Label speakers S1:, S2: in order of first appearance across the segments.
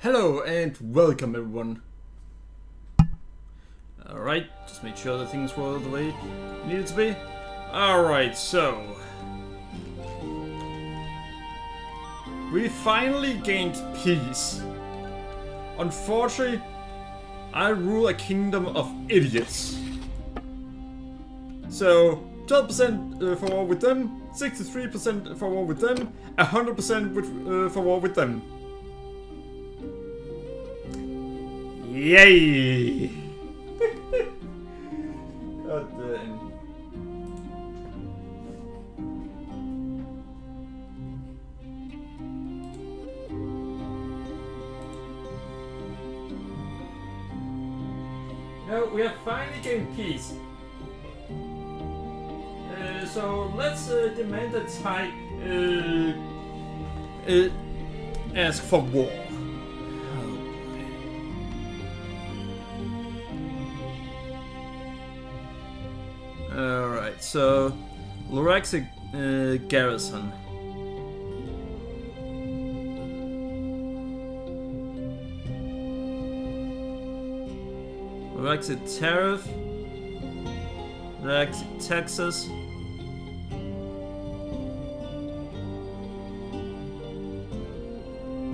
S1: Hello and welcome everyone. Alright, just make sure that things were the way it needed to be. Alright, so we finally gained peace. Unfortunately, I rule a kingdom of idiots. So 12% for war with them, 63% for war with them, 100% for war with them. Yay! God damn. No, we have finally gained peace. So let's demand that Tai ask for war. Alright, so Loraxic garrison. Loraxic tariff. Loraxic taxes.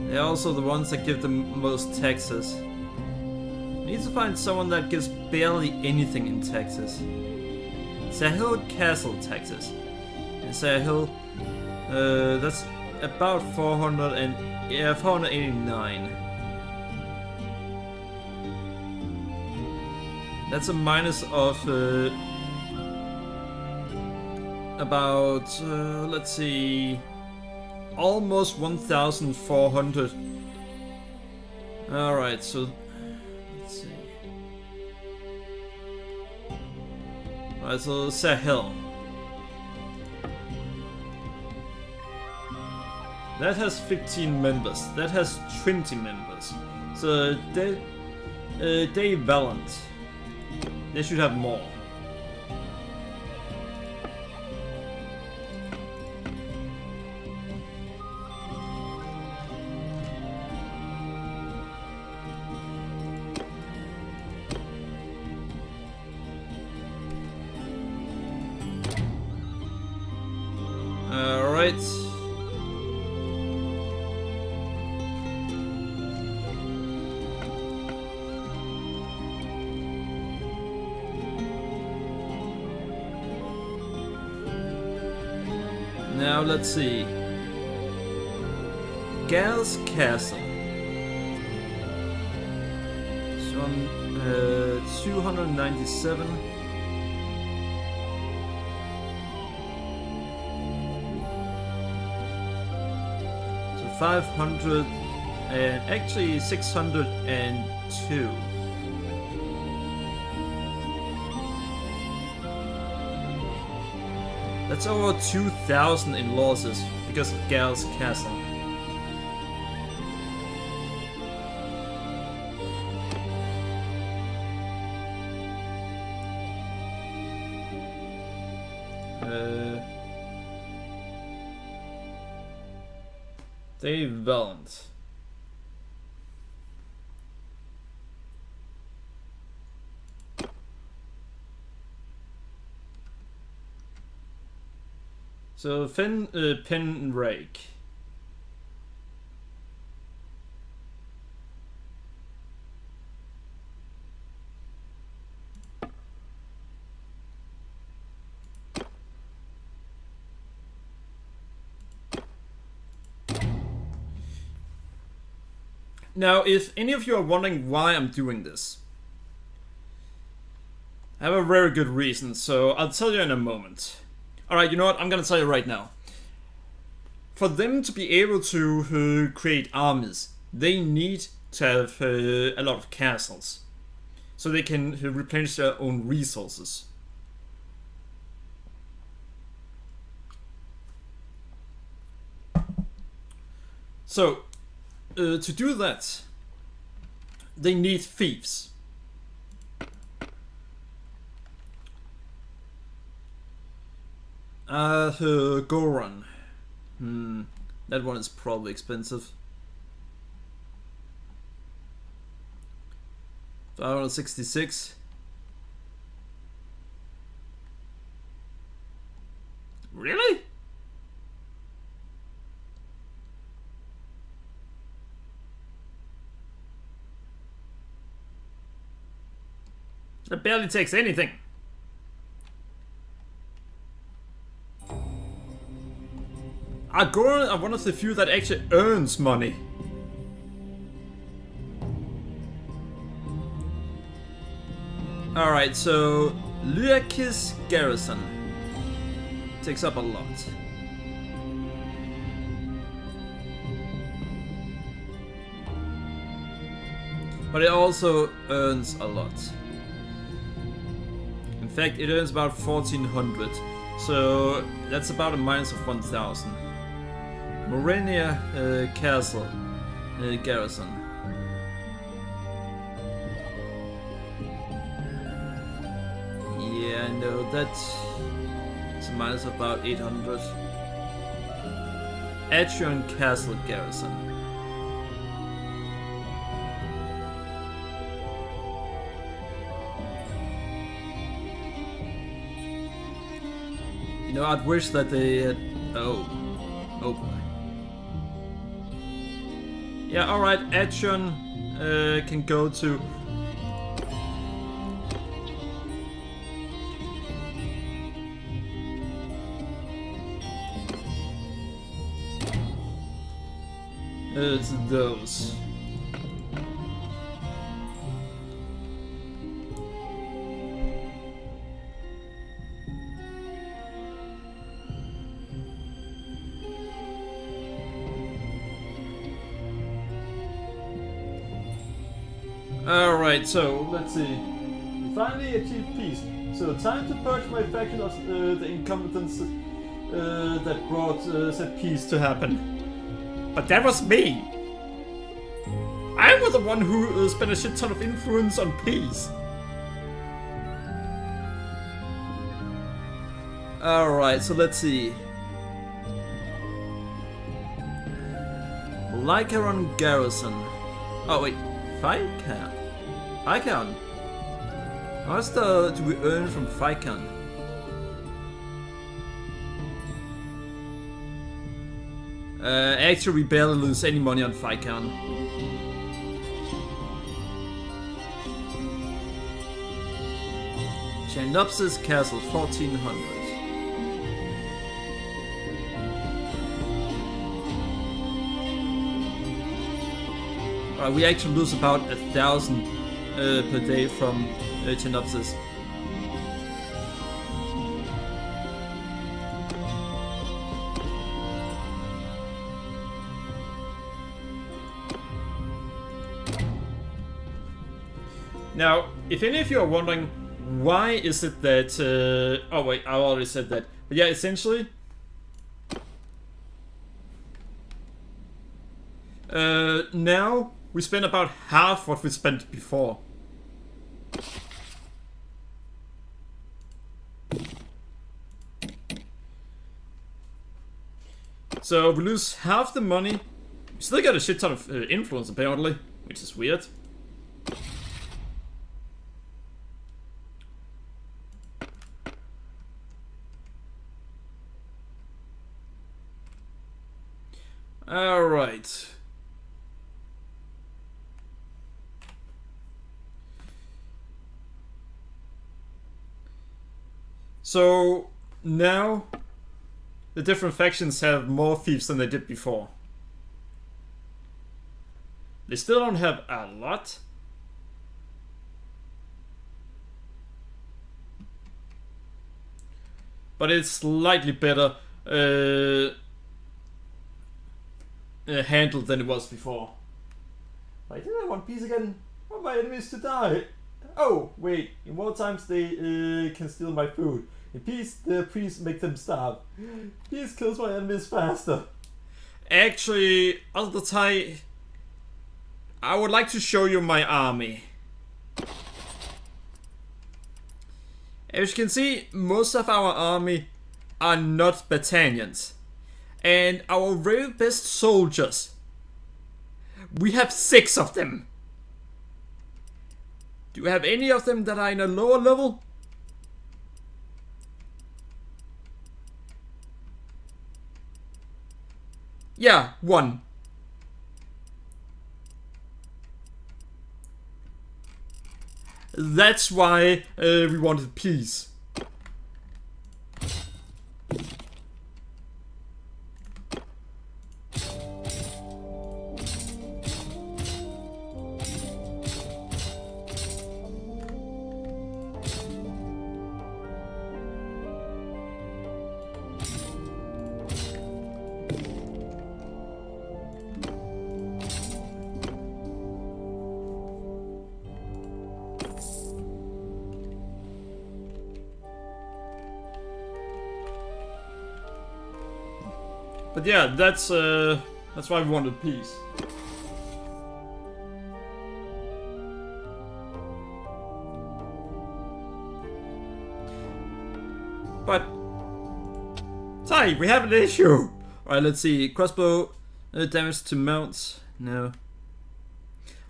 S1: They're also the ones that give the most taxes. We need to find someone that gives barely anything in taxes. Sahil Castle taxes. In Sahil, that's about 489. That's a minus of about let's see, almost 1,400. All right, so let's see. Alright, so Sahel. That has 15 members. That has 20 members. So they Valiant. They should have more. Alright. Now let's see. Gal's Castle. So 297. So 500 and actually 602. That's over 2,000 in losses because of Gal's Castle. They Valiant. So Pen and Rake. Now, if any of you are wondering why I'm doing this, I have a very good reason, so I'll tell you in a moment. Alright, you know what? I'm gonna tell you right now. For them to be able to create armies, they need to have a lot of castles. So they can replenish their own resources. So, to do that, they need thieves. Goran. That one is probably expensive. 566. Really? That barely takes anything. Agora are one of the few that actually earns money. Alright, so Lyakis Garrison takes up a lot. But it also earns a lot. In fact, it earns about 1400. So that's about a minus of 1000. Morenia Castle Garrison. Yeah, I know that's a minus of about 800. Atrion Castle Garrison. You know, I'd wish that they had... Oh boy. Yeah, alright, Atrion can go to... It's those. Alright, so let's see. We finally achieved peace. So time to purge my faction of the incompetence that brought said peace to happen. But that was me! I was the one who spent a shit ton of influence on peace. Alright, so let's see. Lycaron Garrison. Oh wait, Phycan. Phycan. How much do we earn from Phycan? Actually, we barely lose any money on Phycan. Chanopsis Castle, 1400. We actually lose about 1,000 per day from Chanopsis. Now, if any of you are wondering, why is it that... oh wait, I already said that. But yeah, essentially... now, we spend about half what we spent before. So we lose half the money. We still got a shit ton of influence apparently, which is weird. Alright. So now the different factions have more thieves than they did before. They still don't have a lot. But it's slightly better handled than it was before. Wait, did I want peace again? I want my enemies to die. Oh, wait. In war times they can steal my food. In peace, the priests make them starve. Peace kills my enemies faster. Actually, all the time, I would like to show you my army. As you can see, most of our army are not battalions. And our very best soldiers, we have 6 of them. Do you have any of them that are in a lower level? Yeah, one. That's why we wanted peace. But yeah, that's why we wanted peace. But sorry, we have an issue. Alright, let's see. Crossbow damage to mounts. No.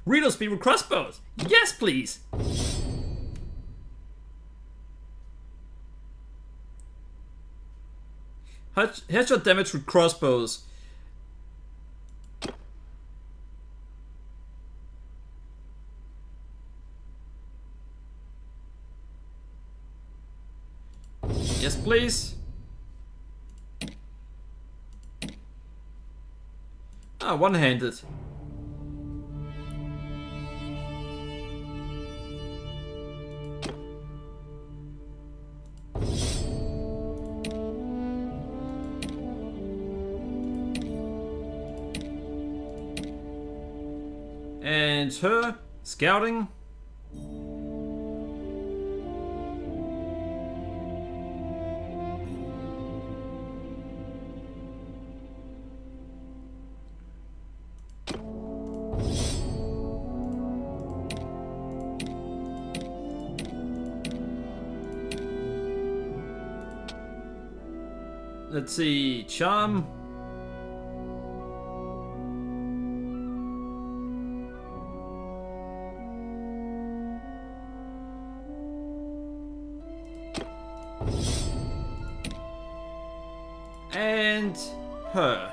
S1: Reload speed with crossbows. Yes, please. Headshot damage with crossbows. Yes, please. Ah, one-handed. And her scouting. Let's see, charm. And her.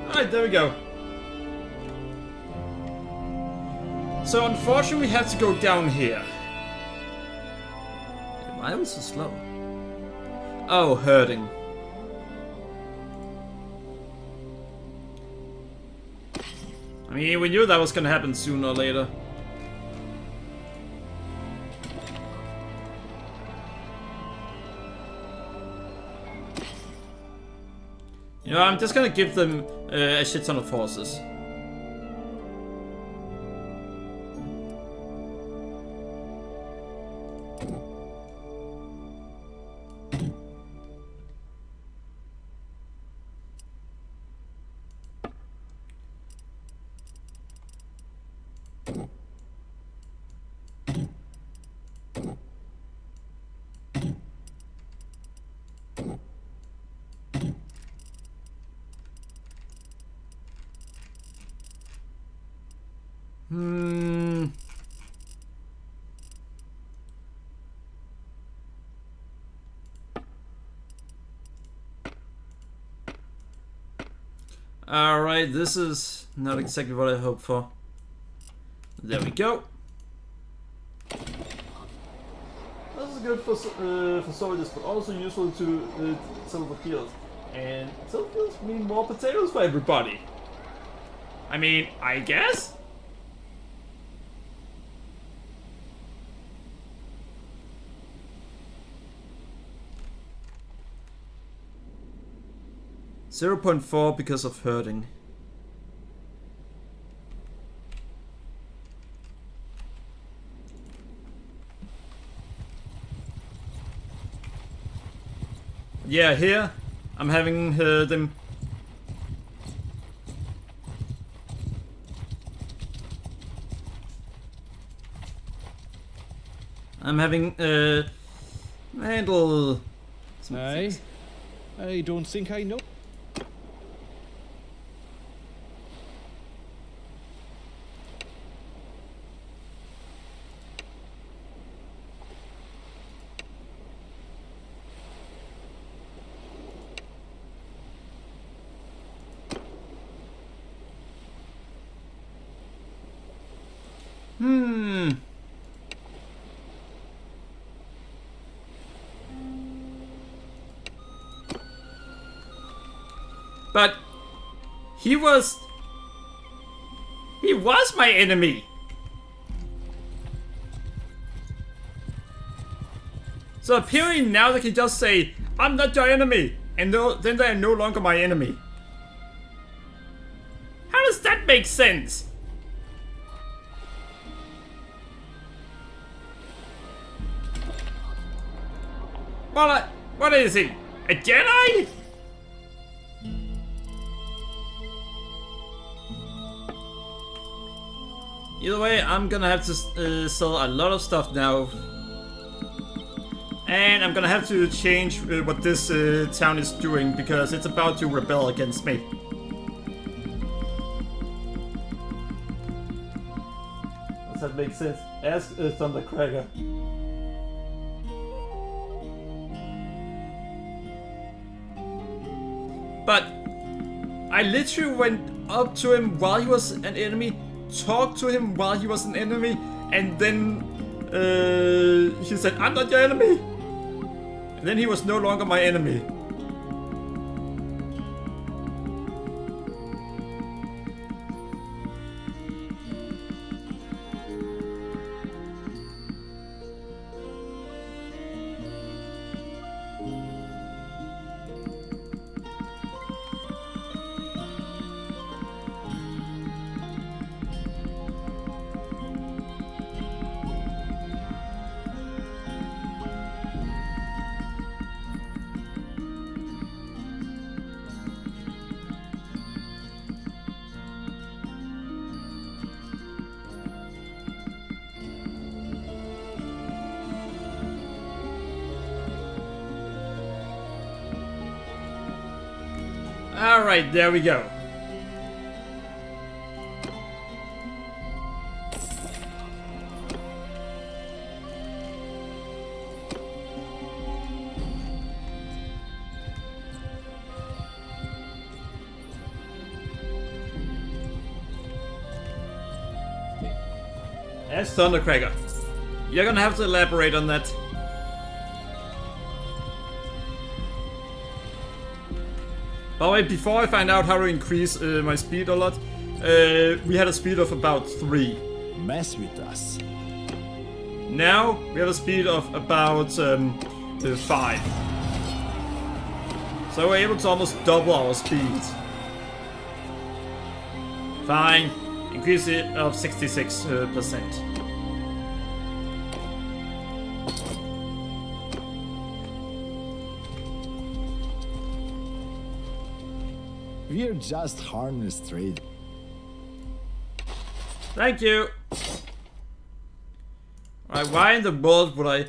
S1: Alright, there we go. So unfortunately we have to go down here. Why was it so slow? Oh, hurting. I mean, we knew that was gonna happen sooner or later. You know, I'm just gonna give them a shit ton of horses. Alright, this is not exactly what I hoped for. There we go. This is good for soldiers, but also useful to till the field. And till fields mean more potatoes for everybody. I mean, I guess? .4 because of hurting. Yeah, here I'm having them. I'm having handle.
S2: I don't think I know.
S1: But he was my enemy. So apparently now they can just say, I'm not your enemy, and then they are no longer my enemy. How does that make sense? What is he? A Jedi? Either way, I'm gonna have to sell a lot of stuff now. And I'm gonna have to change what this town is doing because it's about to rebel against me. Does that make sense? Ask Thundercracker. But I literally went up to him while he was an enemy, talked to him while he was an enemy, and then he said, I'm not your enemy. And then he was no longer my enemy. Alright, there we go. As Thundercracker. You're gonna have to elaborate on that. By the way, before I find out how to increase my speed a lot, we had a speed of about 3.
S2: Mess with us.
S1: Now we have a speed of about 5. So we're able to almost double our speed. Fine. Increase it of 66%.
S2: We're just harmless trade.
S1: Thank you. Alright, why in the world would I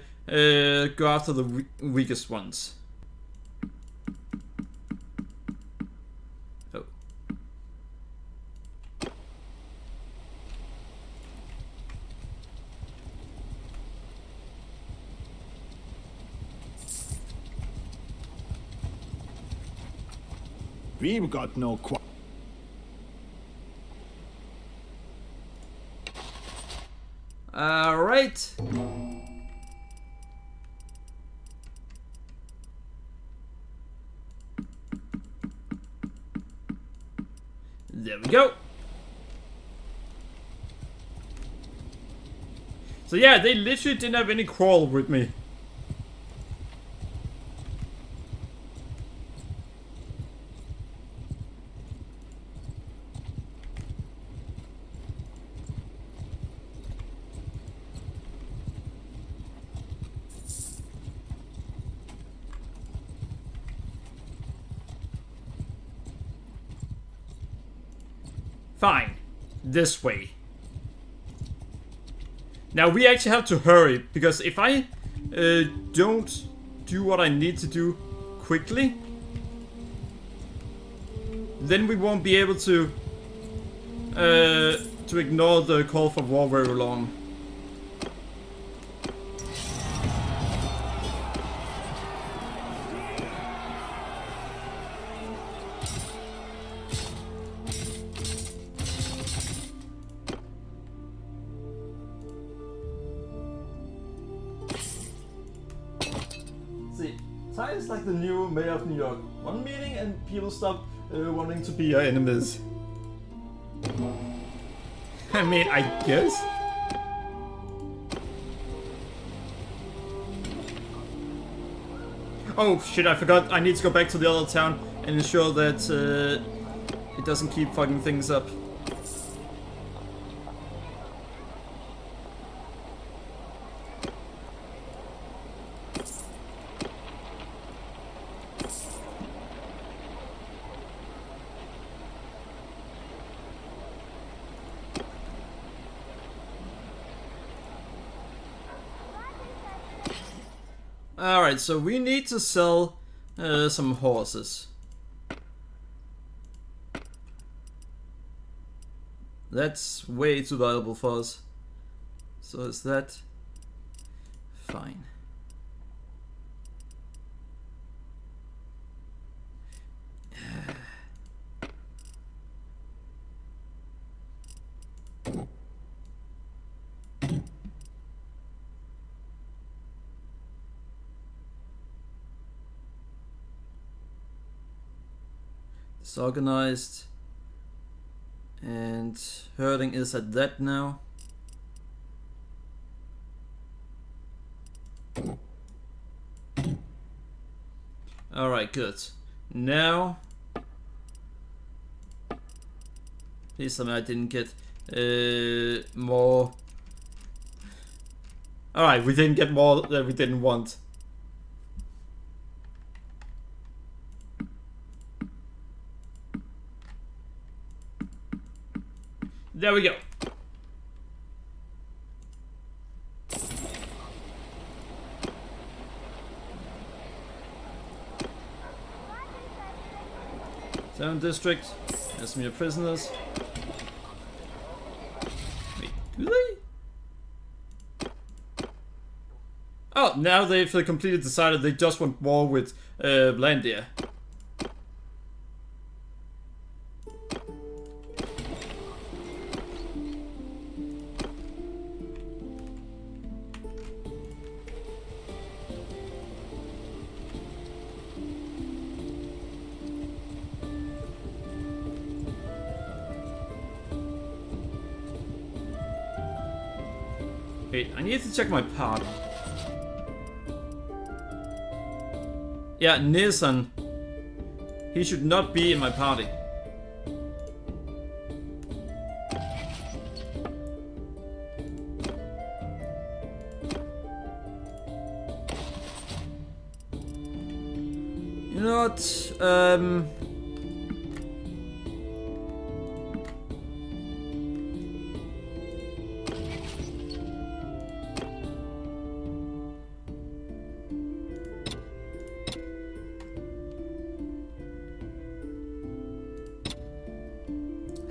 S1: go after the weakest ones? Oh.
S2: We've got no
S1: Alright. There we go. So yeah, they literally didn't have any quarrel with me. Fine. This way. Now we actually have to hurry, because if I don't do what I need to do quickly, then we won't be able to ignore the call for war very long. See, Ty is like the new mayor of New York. One meeting and people stop wanting to be our enemies. I mean, I guess. Oh shit, I forgot. I need to go back to the other town and ensure that it doesn't keep fucking things up. Alright, so we need to sell some horses. That's way too valuable for us. So is that fine? Disorganized, and herding is at that now. Alright, good. Now, please tell me I didn't get more. Alright, we didn't get more that we didn't want. There we go. Town district. There's some of your prisoners. Wait, do they? Oh, now they've completely decided they just want war with Vlandia. Wait, I need to check my party. Yeah, Nielsen. He should not be in my party. You know what?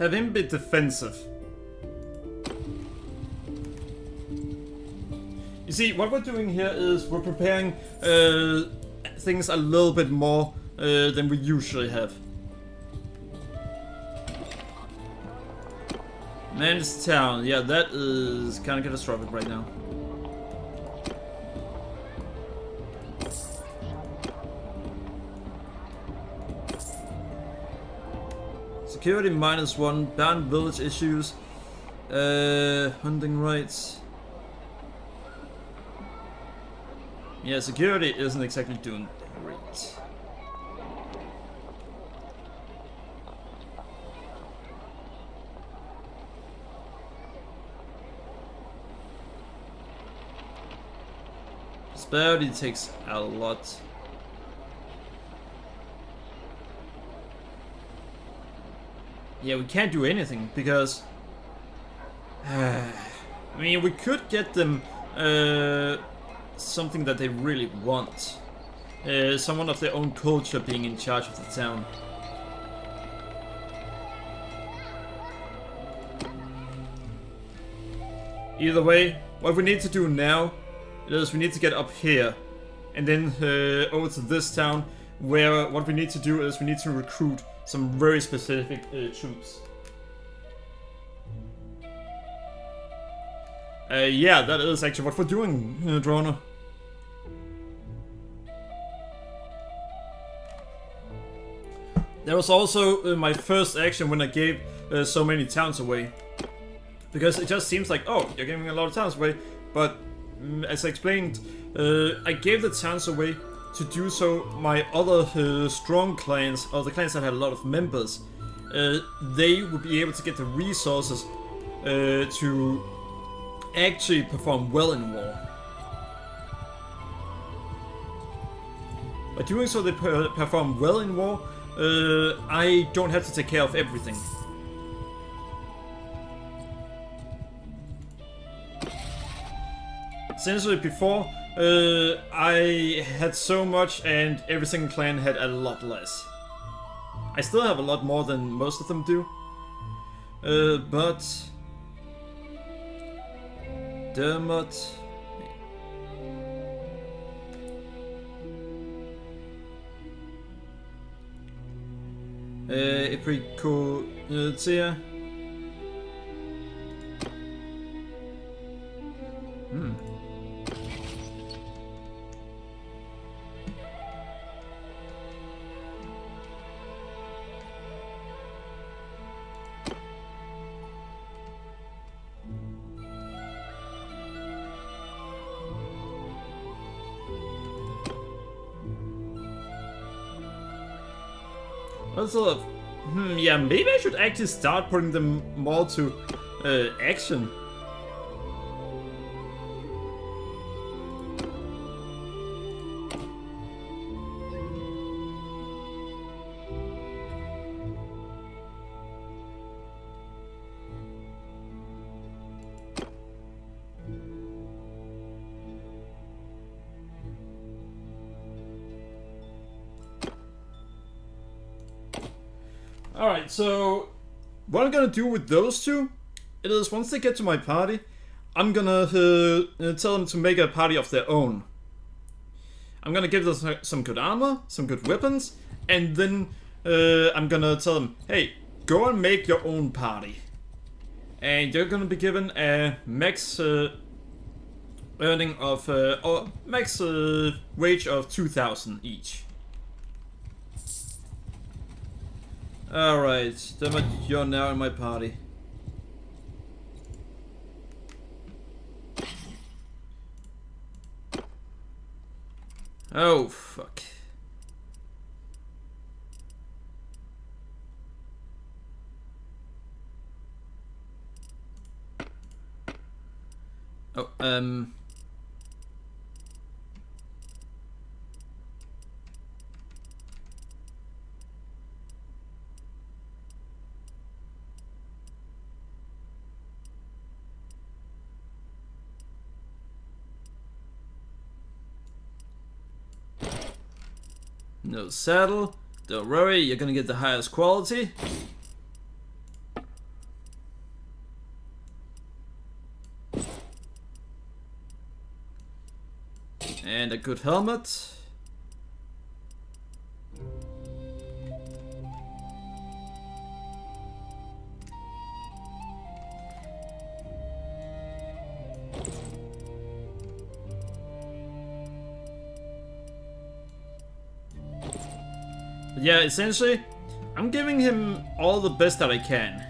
S1: Have him be defensive. You see, what we're doing here is we're preparing things a little bit more than we usually have. Manage town. Yeah, that is kind of catastrophic right now. Security -1, banned village issues, hunting rights. Yeah, security isn't exactly doing great. Prosperity takes a lot. Yeah, we can't do anything because I mean, we could get them something that they really want. someone of their own culture being in charge of the town. Either way, what we need to do now is we need to get up here and then over to this town, where what we need to do is we need to recruit some very specific troops. Yeah, that is actually what we're doing, Droner. That was also my first action when I gave so many towns away. Because it just seems like, oh, you're giving a lot of towns away. But as I explained, I gave the towns away to do so my other strong clans, or the clans that had a lot of members, they would be able to get the resources to actually perform well in war. By doing so they perform well in war, I don't have to take care of everything. Essentially before, I had so much and every single clan had a lot less. I still have a lot more than most of them do. But... Dermot... Eprikotia... Also, yeah, maybe I should actually start putting them more to action. Alright, so what I'm gonna do with those two, it is once they get to my party, I'm gonna tell them to make a party of their own. I'm gonna give them some good armor, some good weapons, and then I'm gonna tell them, hey, go and make your own party. And you're gonna be given a max earning of, or max wage of 2,000 each. Alright, Dermot, you're now in my party. Oh, fuck. Oh, no saddle. Don't worry, you're gonna get the highest quality. And a good helmet. Yeah, essentially, I'm giving him all the best that I can.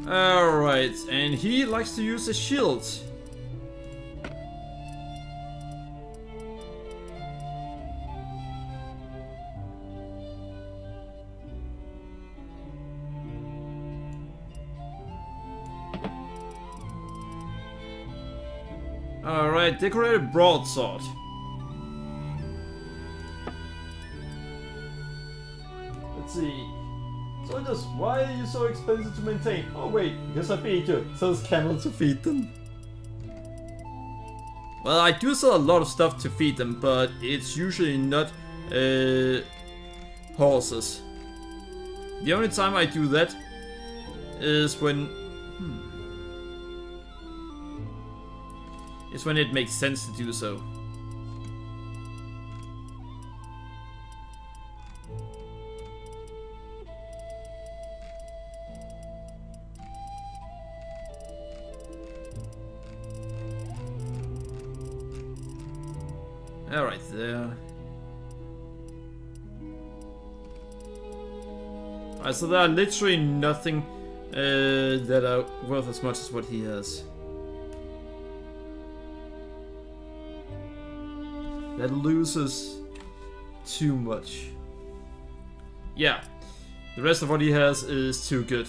S1: Alright, and he likes to use a shield. Alright, decorated broadsword. Let's see. Soldiers, why are you so expensive to maintain? Oh wait, because I feed you. So it's camel to feed them. Well, I do sell a lot of stuff to feed them, but it's usually not horses. The only time I do that is when it makes sense to do so. Alright, there. Alright, so there are literally nothing that are worth as much as what he has. That loses too much. Yeah, the rest of what he has is too good.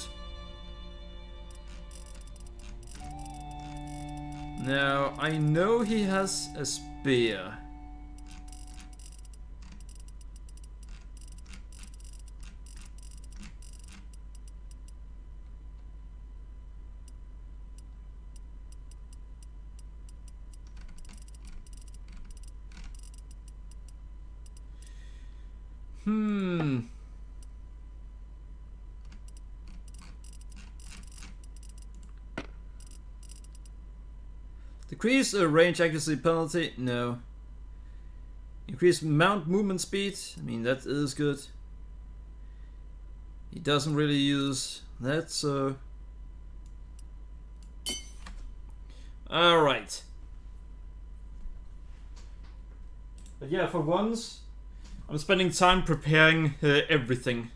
S1: Now, I know he has a spear. Decrease range accuracy penalty? No. Increase mount movement speed? I mean, that is good. He doesn't really use that, so... Alright. But yeah, for once, I'm spending time preparing everything.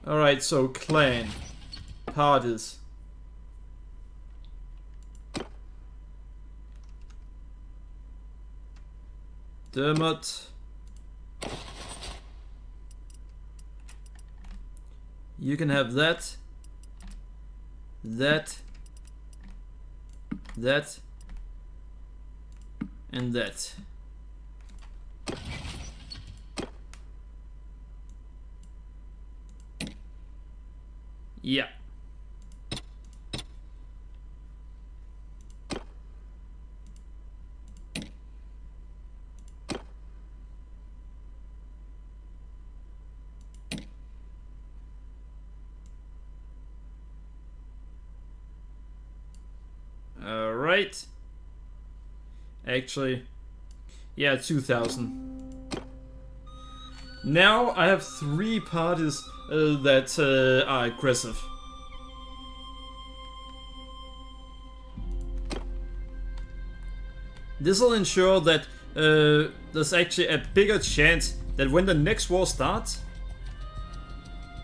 S1: Alright, so clan. Parties. Dermot. You can have that. That. That. And that. Yeah. All right. Actually, yeah, 2,000. Now I have 3 parties that are aggressive. This will ensure that there's actually a bigger chance that when the next war starts,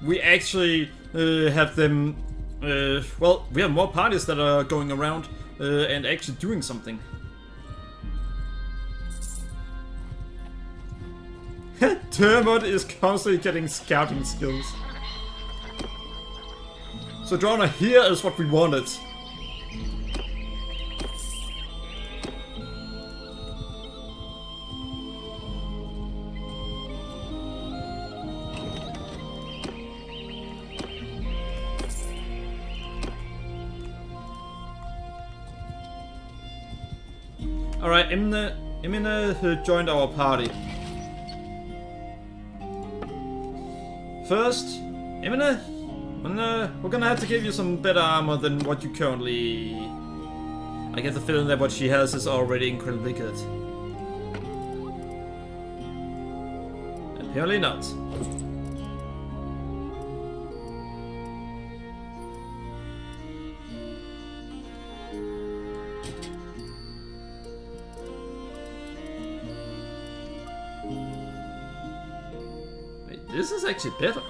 S1: we actually have them. Well, we have more parties that are going around and actually doing something. Dermot is constantly getting scouting skills. So Drona, here is what we wanted. Alright, Emina joined our party. First, Emina, we're gonna have to give you some better armor than what you currently... I get the feeling that what she has is already incredibly good. Apparently not. This is actually better.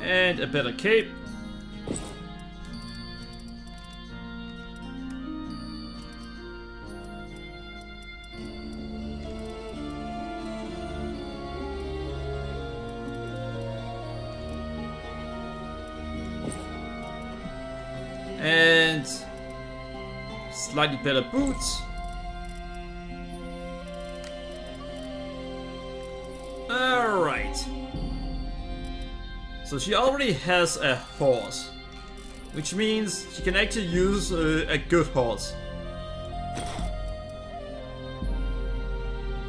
S1: And a better cape. slightly better boots. Alright. So she already has a horse, which means she can actually use a good horse.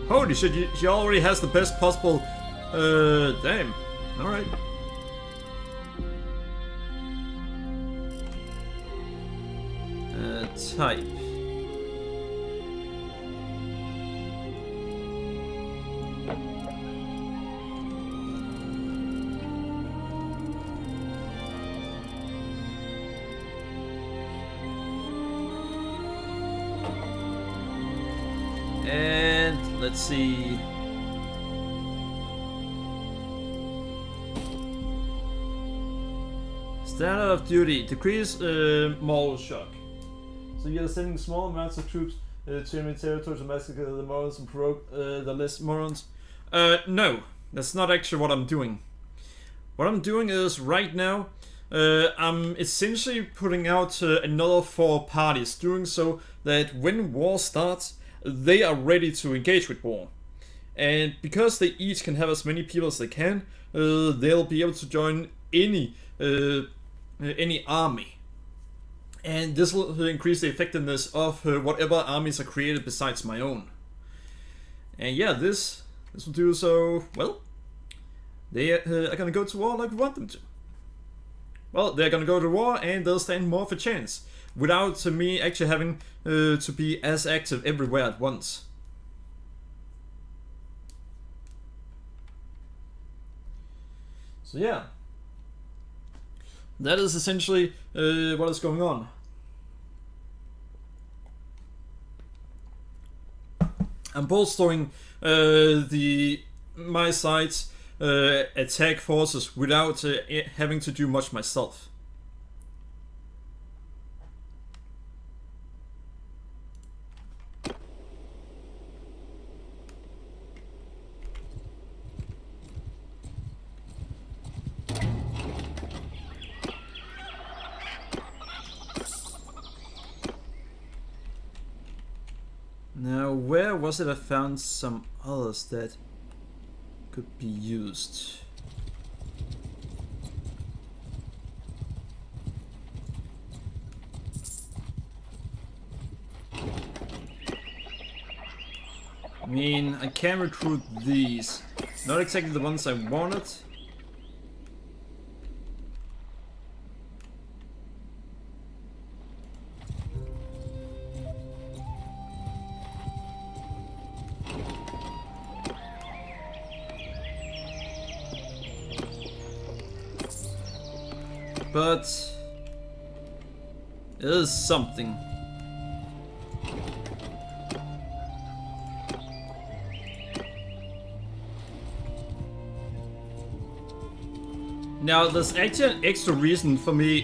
S1: Holy shit, she already has the best possible... damn. Alright. Type. And let's see. Standard of duty, decrease moral shock. So you're sending small amounts of troops to enemy territory to massacre the morons and provoke the less morons. No, that's not actually what I'm doing. What I'm doing is right now, I'm essentially putting out another 4 parties, doing so that when war starts, they are ready to engage with war. And because they each can have as many people as they can, they'll be able to join any army. And this will increase the effectiveness of whatever armies are created besides my own. And yeah, this will do so, well, they are gonna go to war like we want them to. Well, they're gonna go to war and they'll stand more of a chance, without me actually having to be as active everywhere at once. So yeah. That is essentially what is going on. I'm bolstering my side's attack forces without having to do much myself. Now, where was it I found some others that could be used? I mean, I can recruit these. Not exactly the ones I wanted. But it is something. Now there's actually an extra reason for me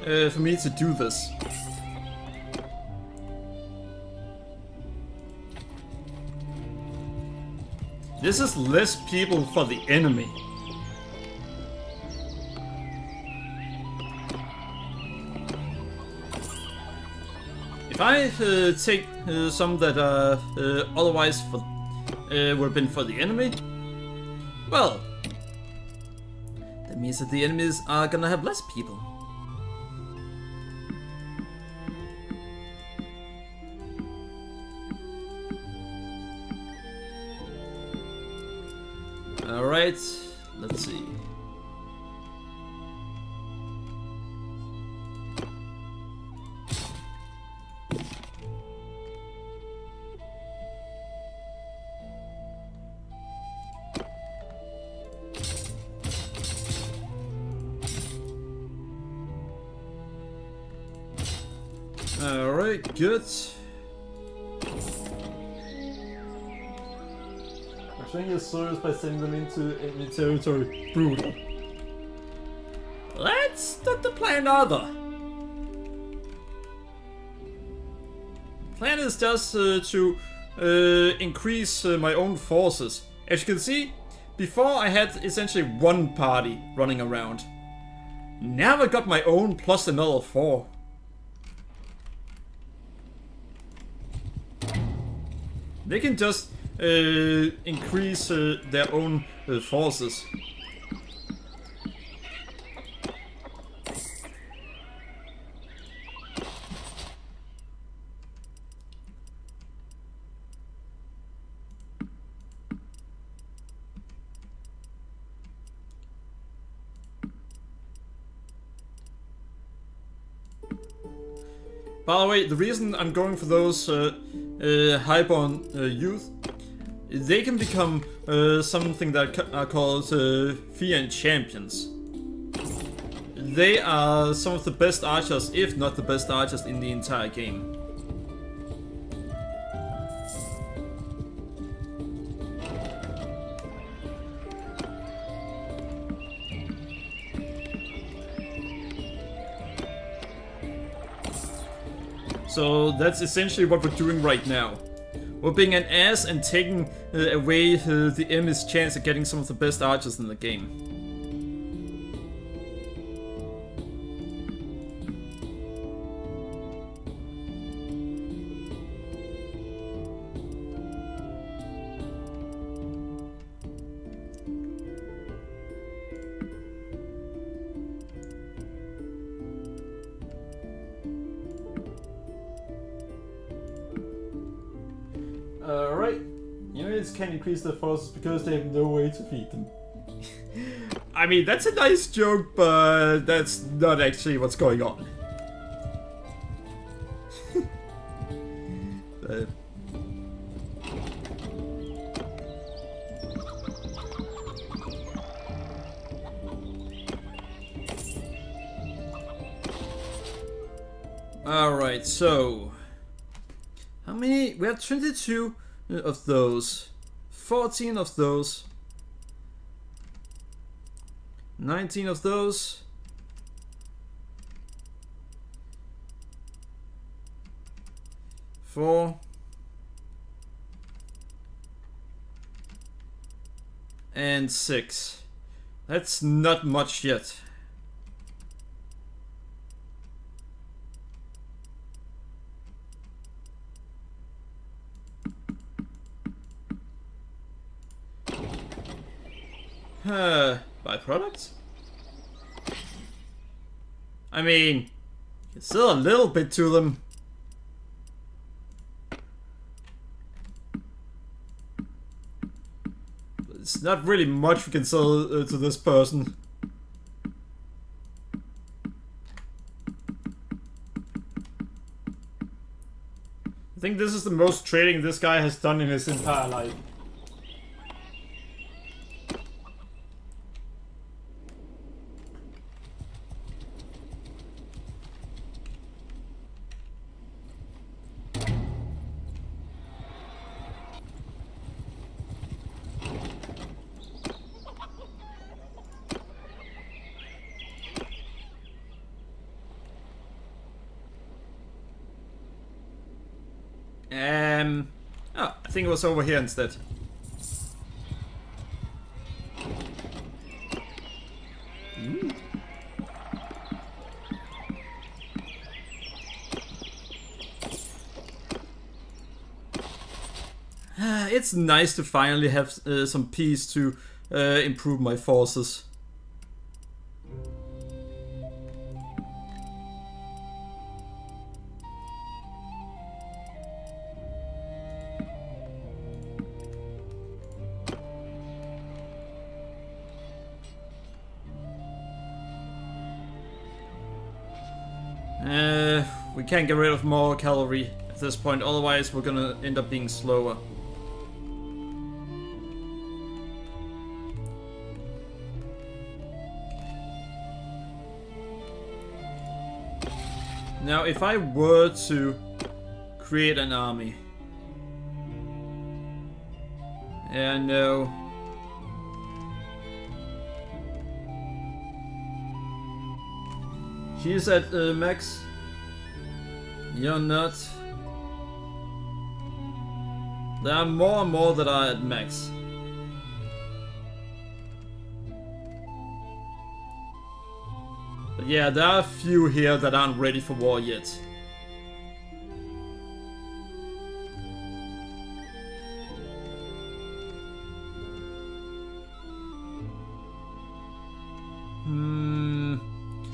S1: to do this. This is less people for the enemy. If I take some that are otherwise for, would have been for the enemy, well, that means that the enemies are gonna have less people. Alright, let's see. Alright, good. Showing your soldiers by sending them into enemy territory. Brutal. Let's not the plan either. The plan is just to increase my own forces. As you can see, before I had essentially one party running around. Now I got my own plus another 4. They can just increase their own forces. By the way, the reason I'm going for those highborn youth, they can become something that are called Fiend Champions. They are some of the best archers, if not the best archers in the entire game. So that's essentially what we're doing right now. We're being an ass and taking away the enemy's chance of getting some of the best archers in the game. Alright. Units can increase their forces because they have no way to feed them. I mean, that's a nice joke, but that's not actually what's going on. Alright, so... how many? We have 22 of those. 14 of those. 19 of those. 4. And 6. That's not much yet. Byproducts? I mean, it's still a little bit to them. But it's not really much we can sell to this person. I think this is the most trading this guy has done in his entire life. Oh, I think it was over here instead. It's nice to finally have some peace to improve my forces. We can't get rid of more cavalry at this point, otherwise we're gonna end up being slower. Now, if I were to create an army... yeah, no. He's at max. You're not. There are more and more that are at max. But yeah, there are a few here that aren't ready for war yet.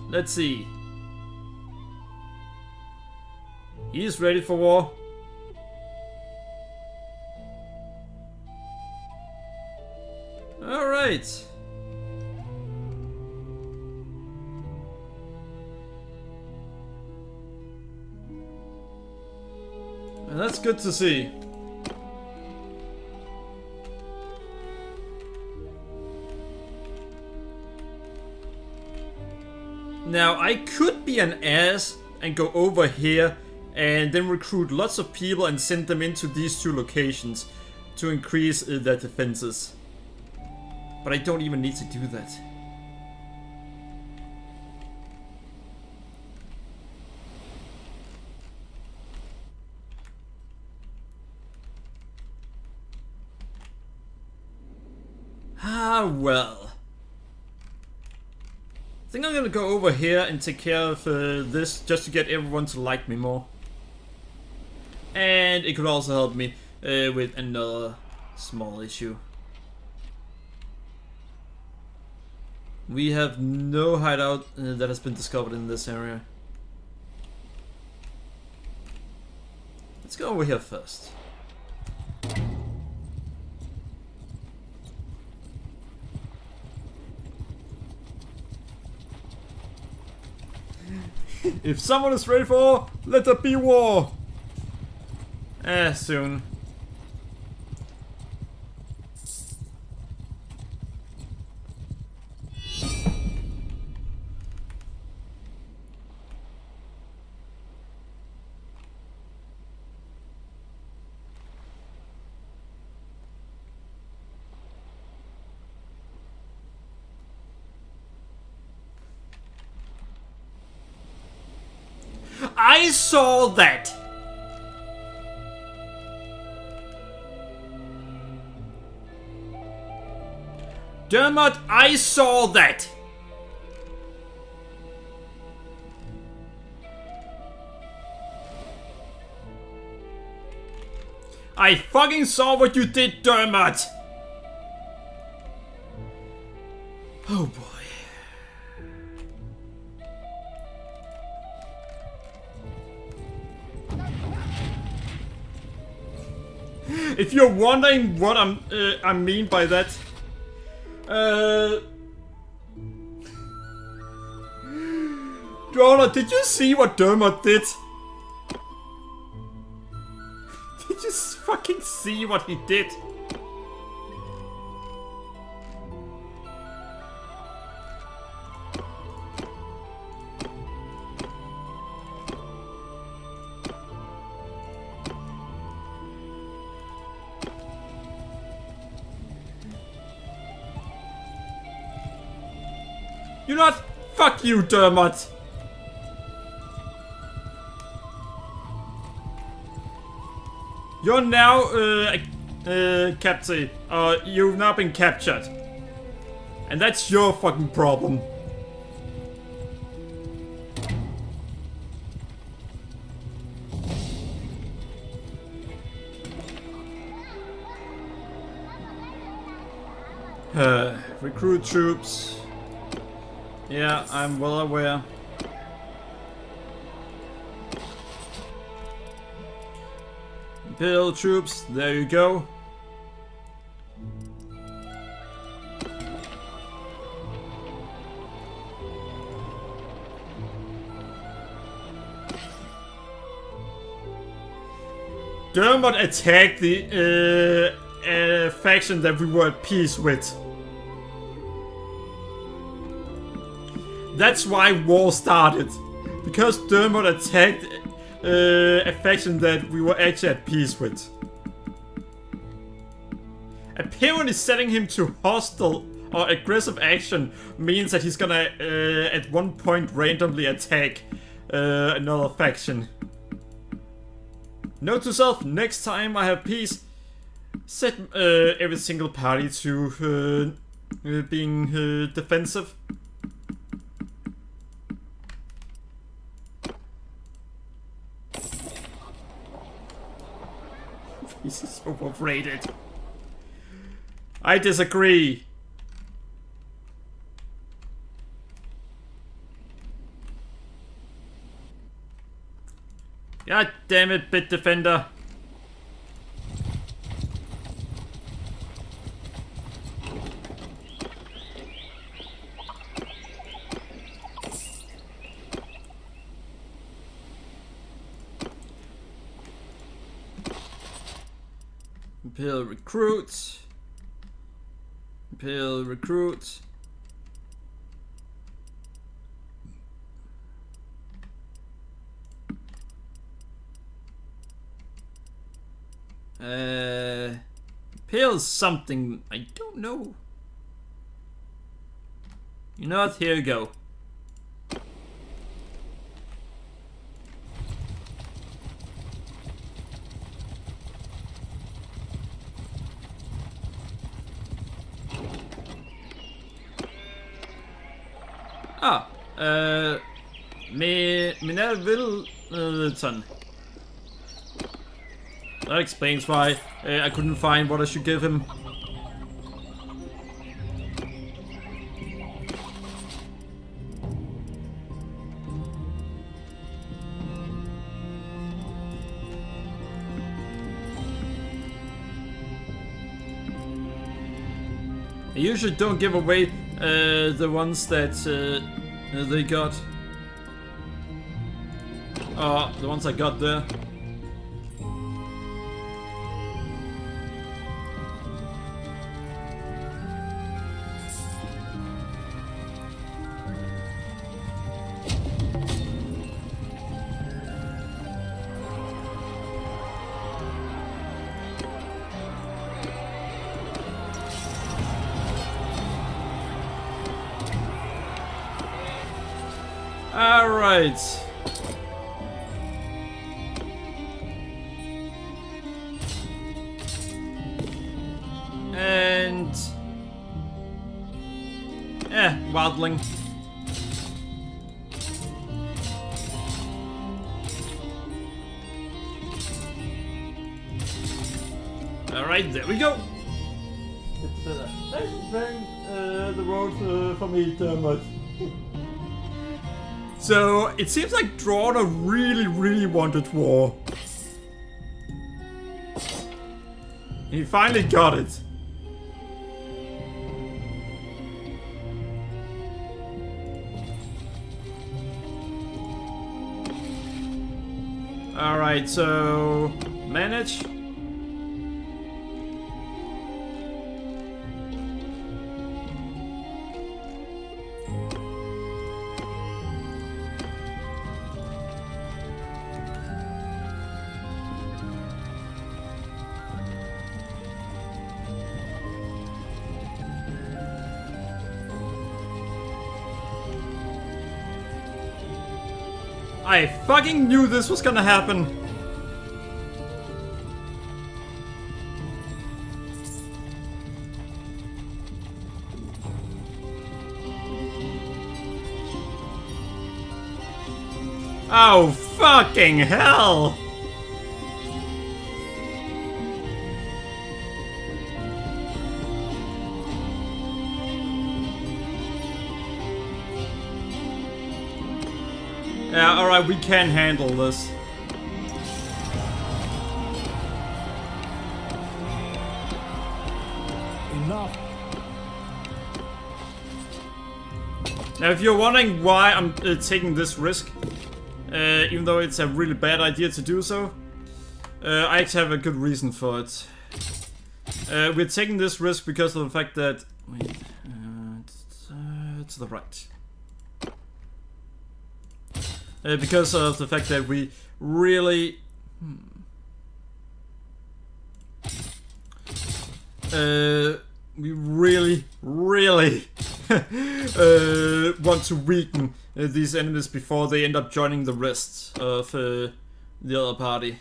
S1: Let's see. He's ready for war. Alright. And that's good to see. Now, I could be an ass and go over here and then recruit lots of people and send them into these two locations to increase their defenses. But I don't even need to do that. Ah, well. I think I'm gonna go over here and take care of this just to get everyone to like me more. And it could also help me with another small issue. We have no hideout that has been discovered in this area. Let's go over here first. If someone is ready for war, let there be war! Soon. I saw that! Dermot, I saw that! I fucking saw what you did, Dermot! Oh boy. If you're wondering what I mean by that, Drona, did you see what Dermot did? Did you fucking see what he did? You know what? Fuck you, Dermot! You're now, captive. You've now been captured. And that's your fucking problem. Recruit troops. Yeah, I'm well aware. Build troops, there you go. Dermot attacked the faction that we were at peace with. That's why war started. Because Dermot attacked a faction that we were actually at peace with. Apparently setting him to hostile or aggressive action means that he's gonna at one point randomly attack another faction. Note to self, next time I have peace, set every single party to being defensive. He's overrated. I disagree. God damn it, Bit Defender. Imperial recruits. Imperial recruits. Imperial something. I don't know. You know what? Here you go. Ah, Mina Wilton. That explains why I couldn't find what I should give him. I usually don't give away the ones that they got. The ones I got there. Alright. And... wildling. Alright, there we go. Thanks for playing the road for me, Dermot. So, it seems like Drona really wanted war. He finally got it. Alright, so... manage. I fucking knew this was gonna happen. Oh, fucking hell! Yeah, alright, we can handle this.
S2: Enough.
S1: Now, if you're wondering why I'm taking this risk, even though it's a really bad idea to do so, I actually have a good reason for it. We're taking this risk because of the fact that... Wait, to the right. Because of the fact that we really... we really want to weaken these enemies before they end up joining the rest of the other party.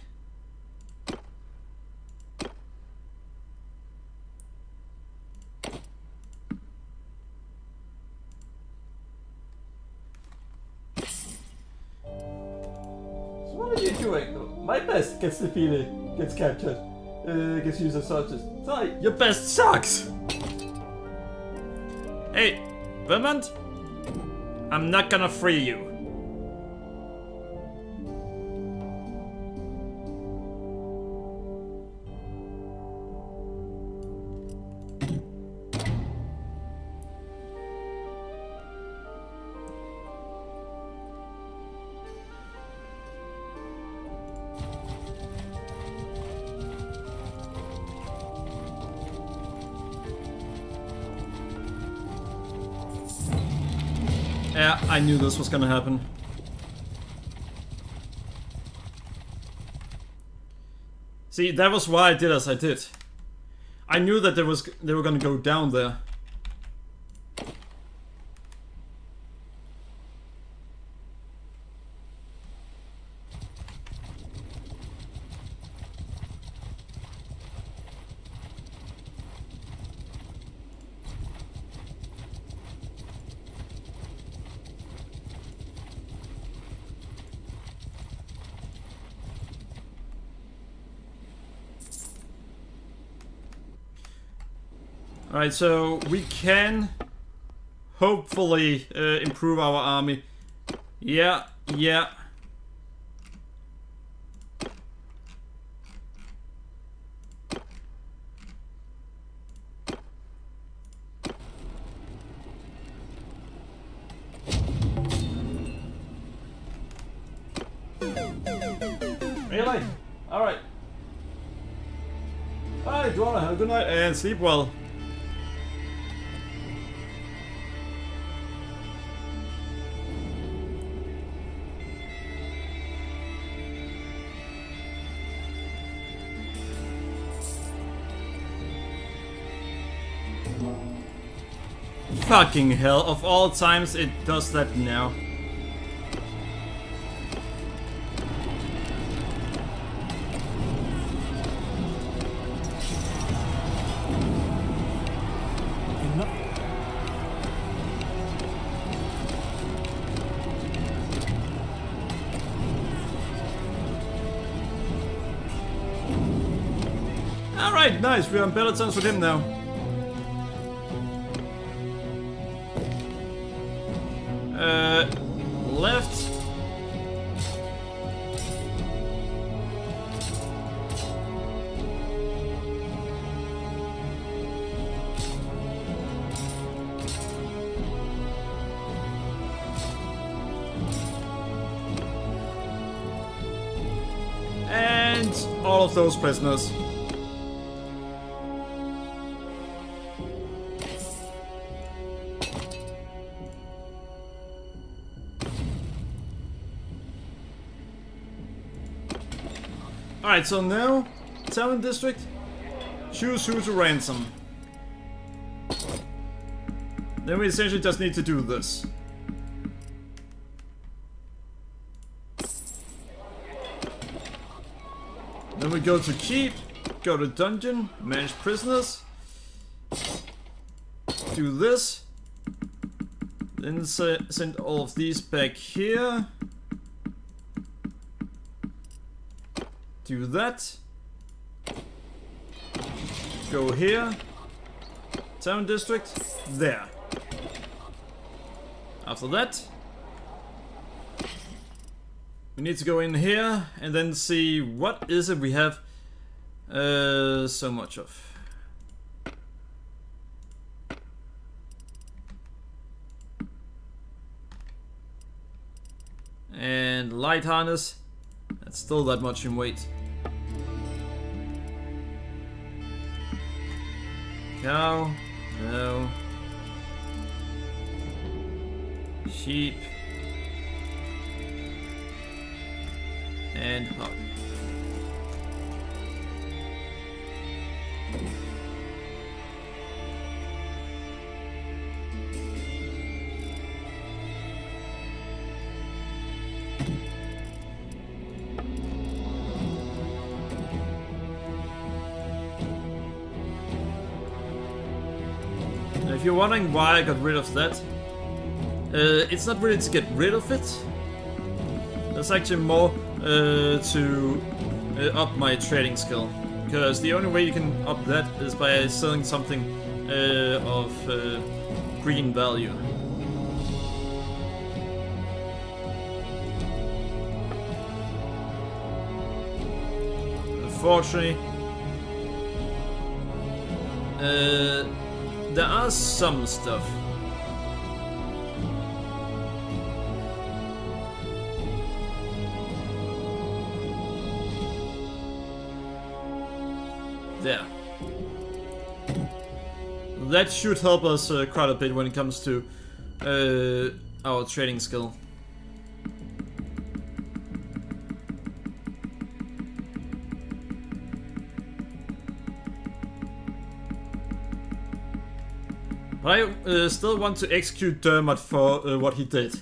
S1: So what are you doing? My best gets defeated, gets captured. Gets used as such as Ty, your best sucks! Hey, Vermont? I'm not gonna free you. Yeah, I knew this was gonna happen. See, that was why I did as I did. I knew that they were gonna go down there. Alright, so we can hopefully improve our army. Yeah. Really? Alright. Alright, Dwana, have a good night and sleep well. Fucking hell, of all times it does that now. Alright, nice, we're on better terms with him now. Left. And all of those prisoners. Alright, so now, Town District, choose who to ransom. Then we essentially just need to do this. Then we go to keep, go to dungeon, manage prisoners, do this, then send all of these back here. Do that. Go here. Town district. There. After that, we need to go in here and then see what is it we have so much of. And light harness. That's still that much in weight. Cow, no. Sheep. And hog. If you're wondering why I got rid of that, it's not really to get rid of it. There's actually more to up my trading skill. because the only way you can up that is by selling something of green value. Unfortunately, there are some stuff. There. That should help us quite a bit when it comes to our trading skill. But I still want to execute Dermot for what he did.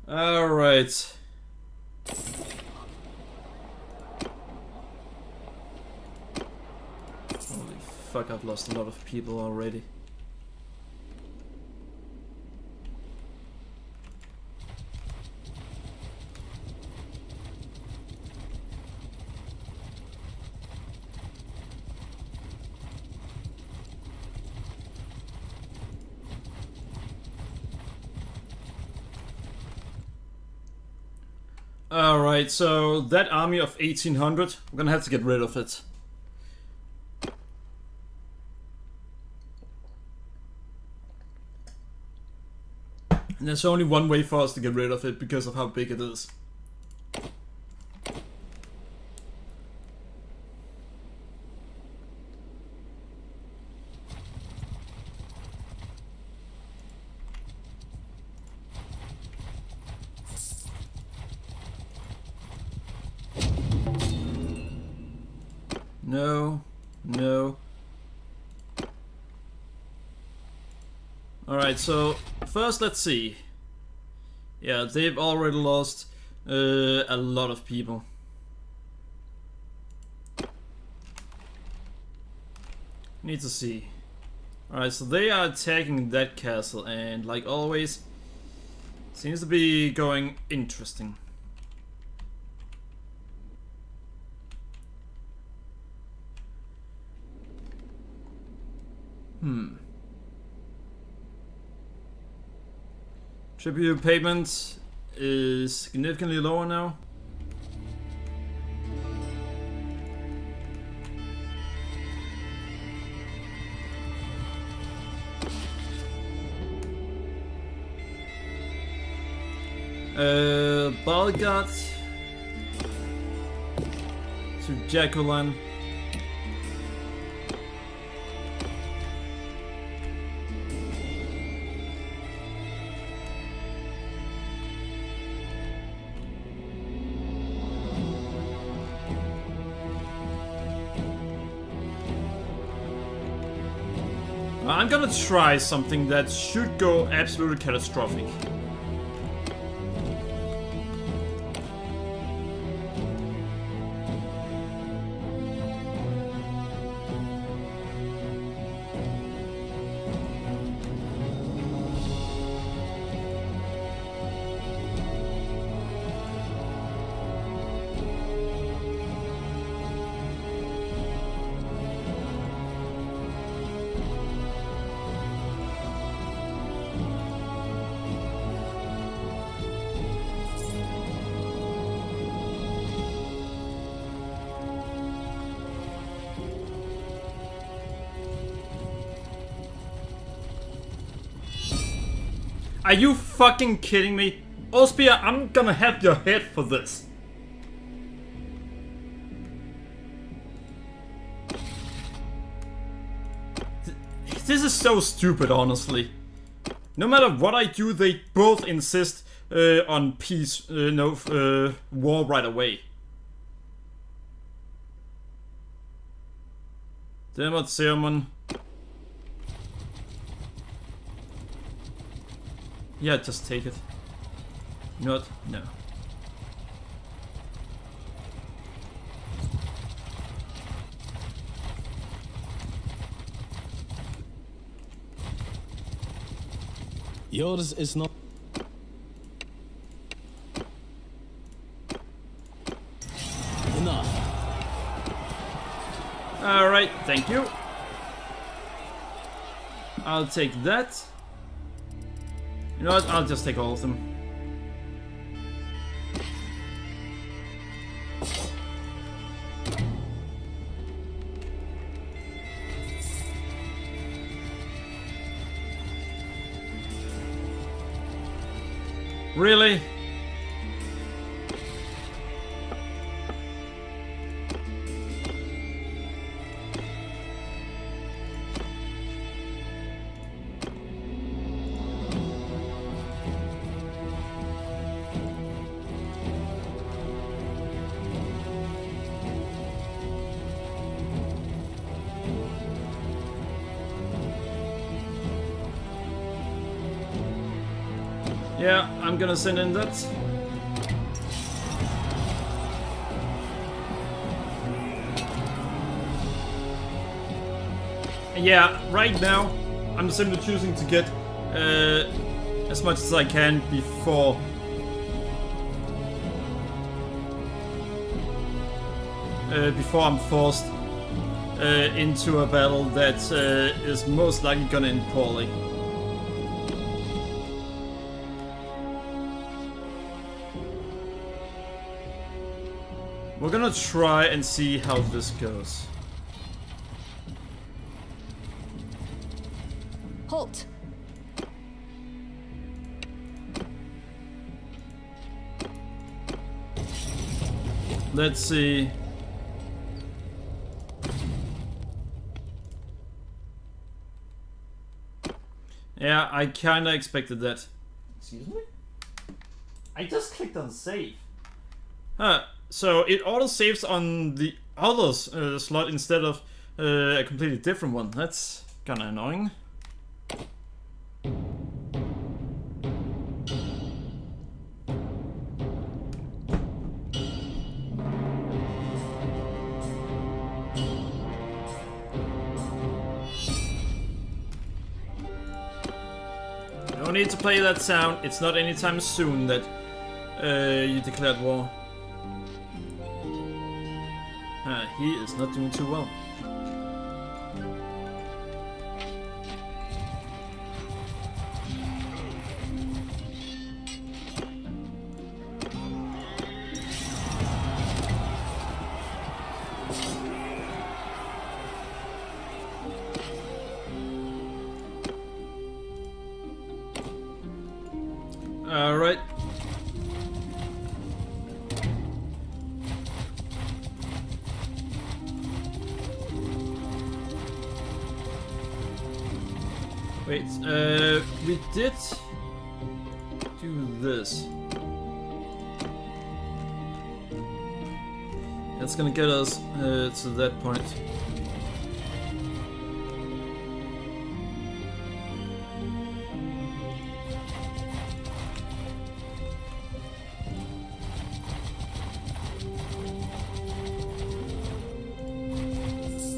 S1: Alright. Holy fuck, I've lost a lot of people already. Alright, so that army of 1800, we're gonna have to get rid of it. And there's only one way for us to get rid of it because of how big it is. No, no. Alright, so first let's see. Yeah, they've already lost a lot of people. Need to see. Alright, so they are attacking that castle, and like always, seems to be going interesting. Tribute payment is significantly lower now. Balgat to Jaculan. I'm gonna try something that should go absolutely catastrophic. Are you fucking kidding me? Osbia, I'm gonna have your head for this. This is so stupid, honestly. No matter what I do, they both insist on peace, war right away. Damn it, Sermon. Yeah, just take it. You know what? No.
S2: Yours is not. Enough.
S1: Alright, thank you. I'll take that. You know what? I'll just take all of them. Really? Yeah, I'm gonna send in that. Yeah, right now I'm simply choosing to get as much as I can before I'm forced into a battle that is most likely gonna end poorly. We're gonna try and see how this goes.
S3: Halt!
S1: Let's see. Yeah, I kinda expected that. Excuse me? I just clicked on save. Huh. So it auto saves on the other slot instead of a completely different one. That's kinda annoying. No need to play that sound. It's not anytime soon that you declared war. He is not doing too well. All right. Wait, we did do this. That's gonna get us to that point.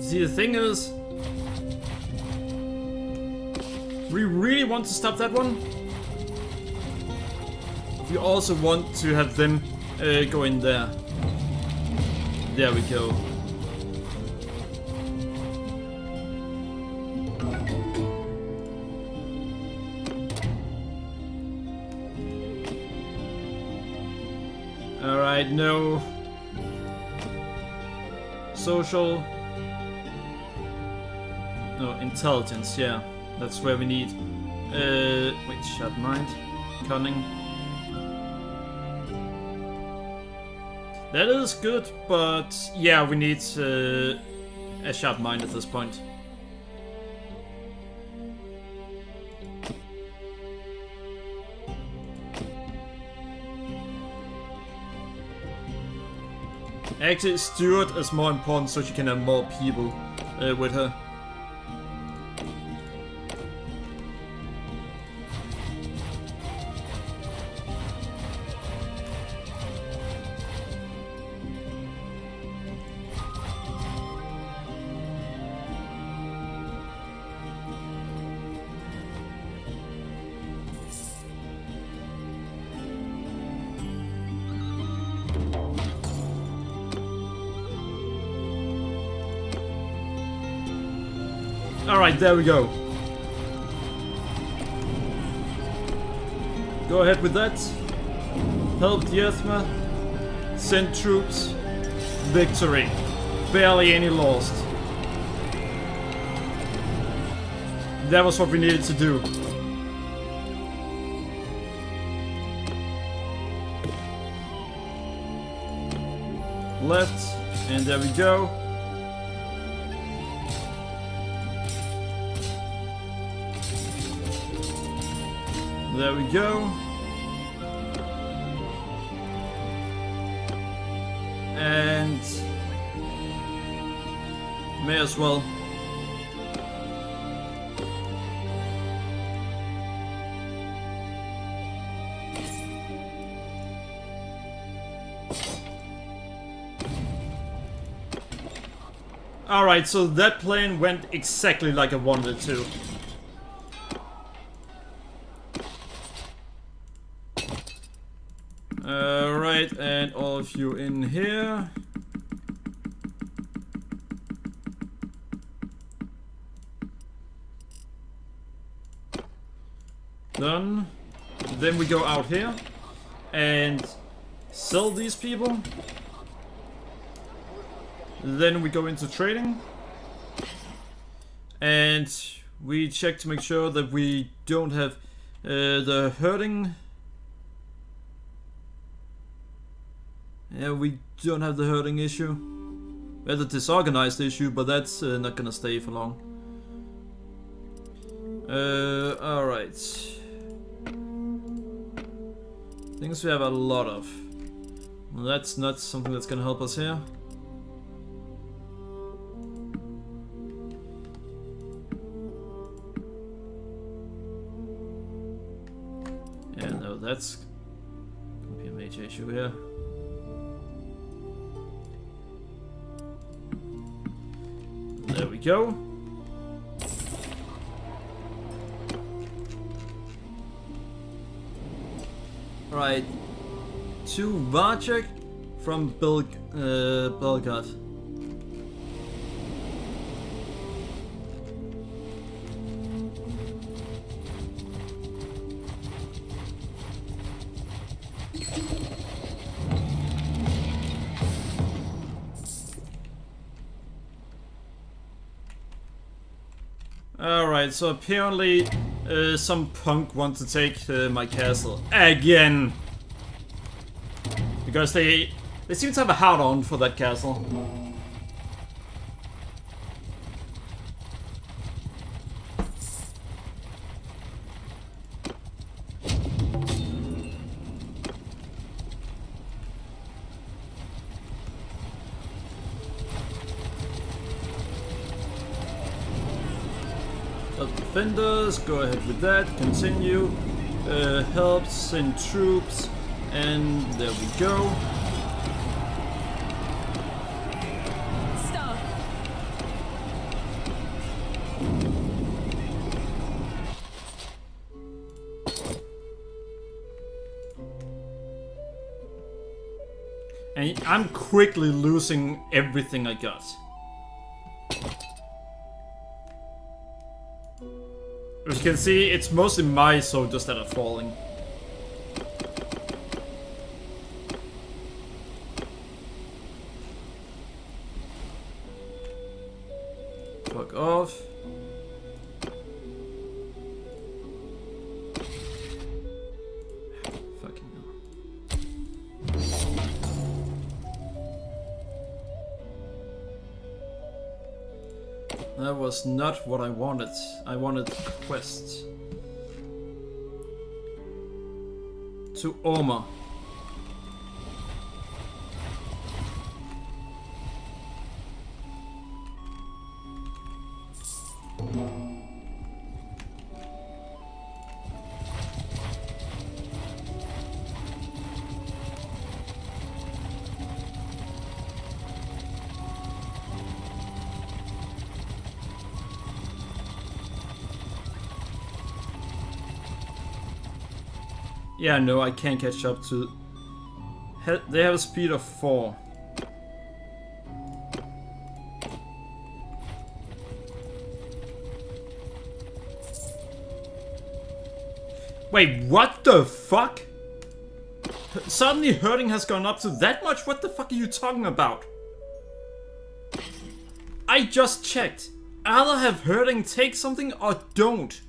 S1: See, the thing is, we really want to stop that one. We also want to have them go in there. There we go. Alright, no. Social. No, intelligence, yeah. That's where we need. Wait, sharp mind. Cunning. That is good, but yeah, we need a sharp mind at this point. Actually, Stuart is more important so she can have more people with her. Alright, there we go. Go ahead with that. Help Diethma. Send troops. Victory. Barely any lost. That was what we needed to do. Left, and there we go. There we go. And may as well. Alright, so that plan went exactly like I wanted it to. Alright, and all of you in here. Done. Then we go out here and sell these people. Then we go into trading. And we check to make sure that we don't have the herding. Yeah, we don't have the herding issue. We have the disorganized issue, but that's not gonna stay for long. Alright. Things we have a lot of. Well, that's not something that's gonna help us here. Yeah, no, that's gonna be a major issue here. There we go. Right, to Varchek from Belgrade. Alright, so apparently some punk wants to take my castle again. Because they seem to have a hard on for that castle. Defenders, go ahead with that, continue, help, send troops, and there we go.
S3: Stop.
S1: And I'm quickly losing everything I got. As you can see, it's mostly my soldiers that are falling. Fuck off. Fucking hell. That was not what I wanted. I wanted quests. To Orma. Yeah, no, I can't catch up to... They have a speed of 4. Wait, what the fuck? Suddenly herding has gone up to that much? What the fuck are you talking about? I just checked. Either have herding take something or don't.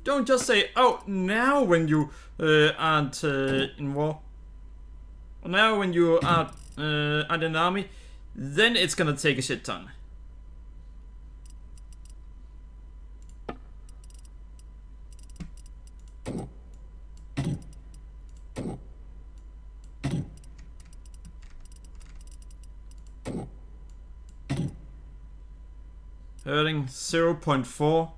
S1: Don't just say, oh, now when you aren't in war. Now when you aren't in an army, then it's gonna take a shit ton. Herding 0.4.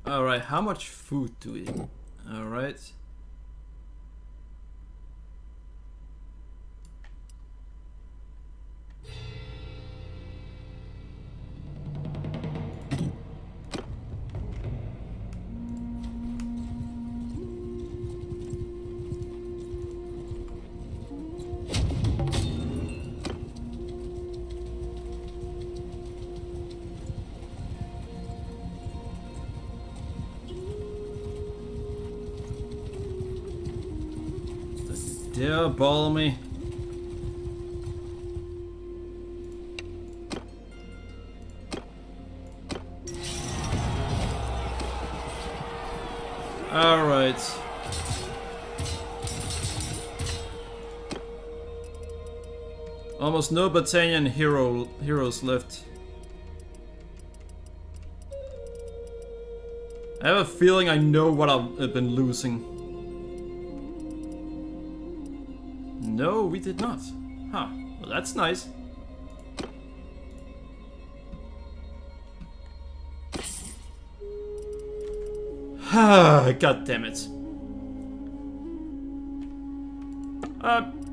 S1: Alright, how much food do we? Alright. Dear ball me. Alright. Almost no battalion heroes left. I have a feeling I know what I've been losing. No, we did not. Huh. Well, that's nice. God damn it.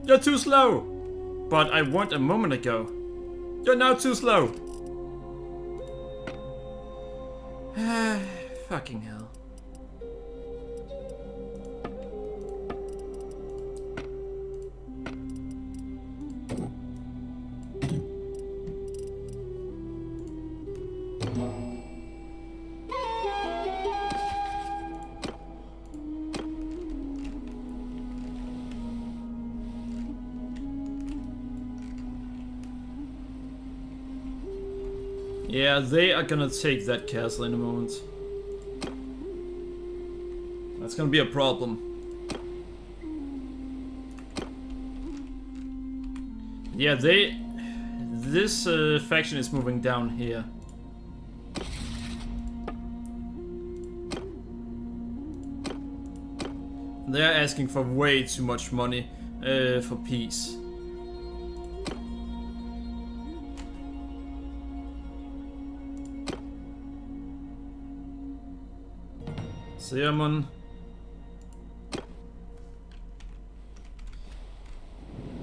S1: You're too slow. But I weren't a moment ago. You're now too slow. Fucking hell. Yeah, they are gonna take that castle in a moment. That's gonna be a problem. Yeah, this faction is moving down here. They're asking for way too much money for peace. Sermon.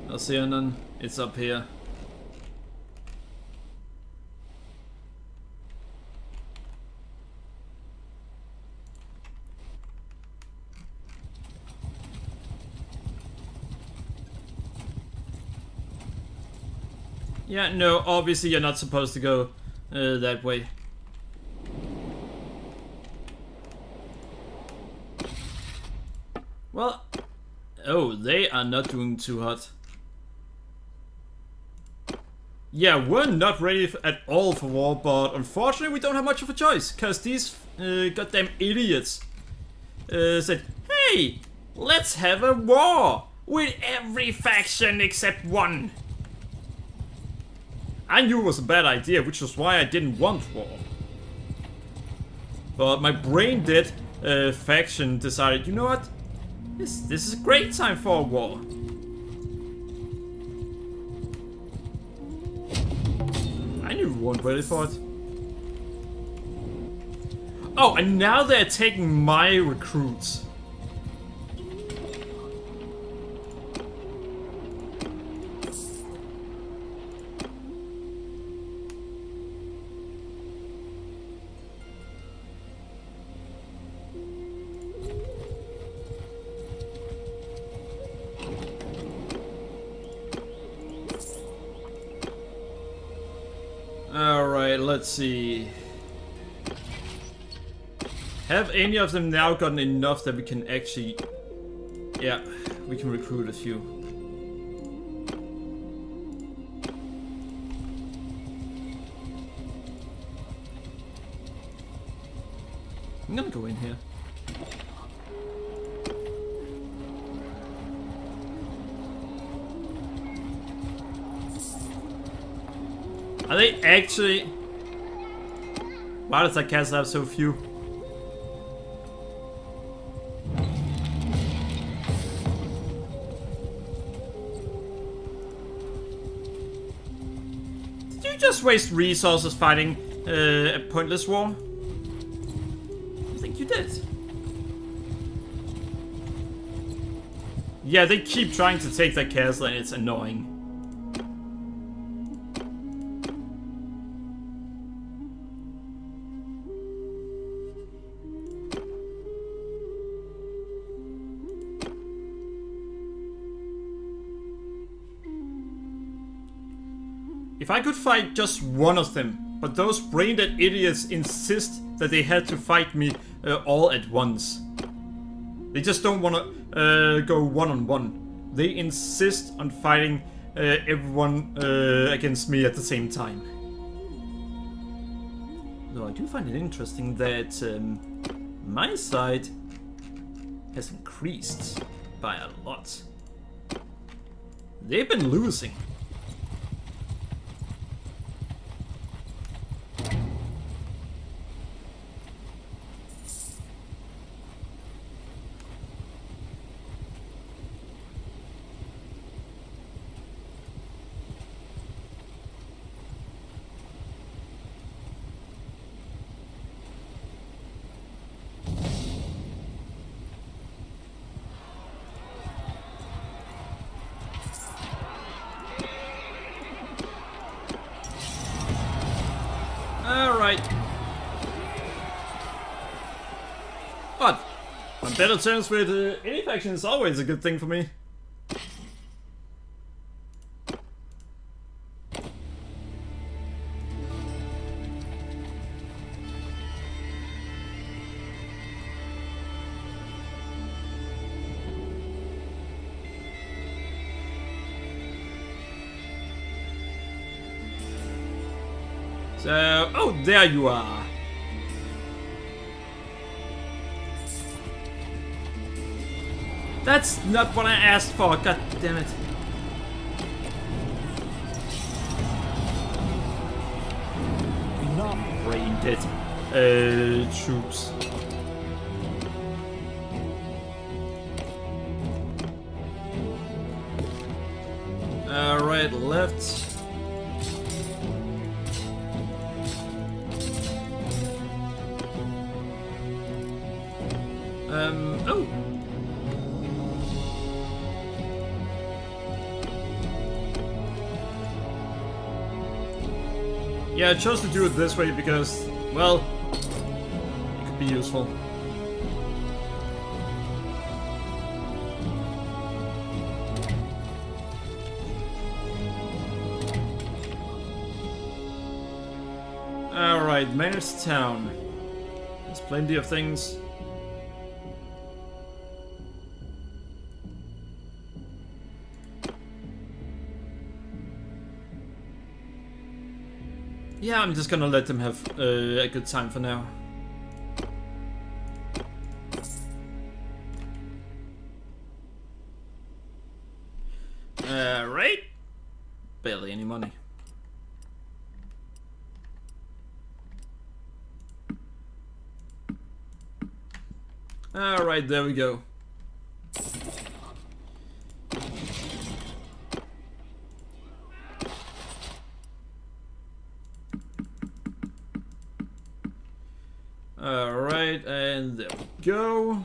S1: Oceanon, it's up here. Yeah, no, obviously you're not supposed to go that way. Well, oh, they are not doing too hot. Yeah, we're not ready at all for war, but unfortunately we don't have much of a choice, because these goddamn idiots said, hey, let's have a war with every faction except one. I knew it was a bad idea, which was why I didn't want war. But my brain dead faction decided, you know what? This is a great time for a war. I knew we weren't ready for it. Oh, and now they're taking my recruits. Alright, let's see. Have any of them now gotten enough that we can actually... Yeah, we can recruit a few. I'm gonna go in here. Are they actually... Why does that castle have so few? Did you just waste resources fighting a pointless war? I think you did. Yeah, they keep trying to take that castle and it's annoying. If I could fight just one of them, but those brain-dead idiots insist that they had to fight me all at once. They just don't want to go one-on-one. They insist on fighting everyone against me at the same time. Though I do find it interesting that my side has increased by a lot. They've been losing. Alright. But on better terms with any faction is always a good thing for me. So, oh, there you are. That's not what I asked for, god damn it. Not brain dead troops. Alright, left. Oh! Yeah, I chose to do it this way because, well, it could be useful. Alright, Mayor's Town. There's plenty of things. Yeah, I'm just gonna let them have a good time for now. Right? Barely any money. Alright, there we go. Alright, and there we go.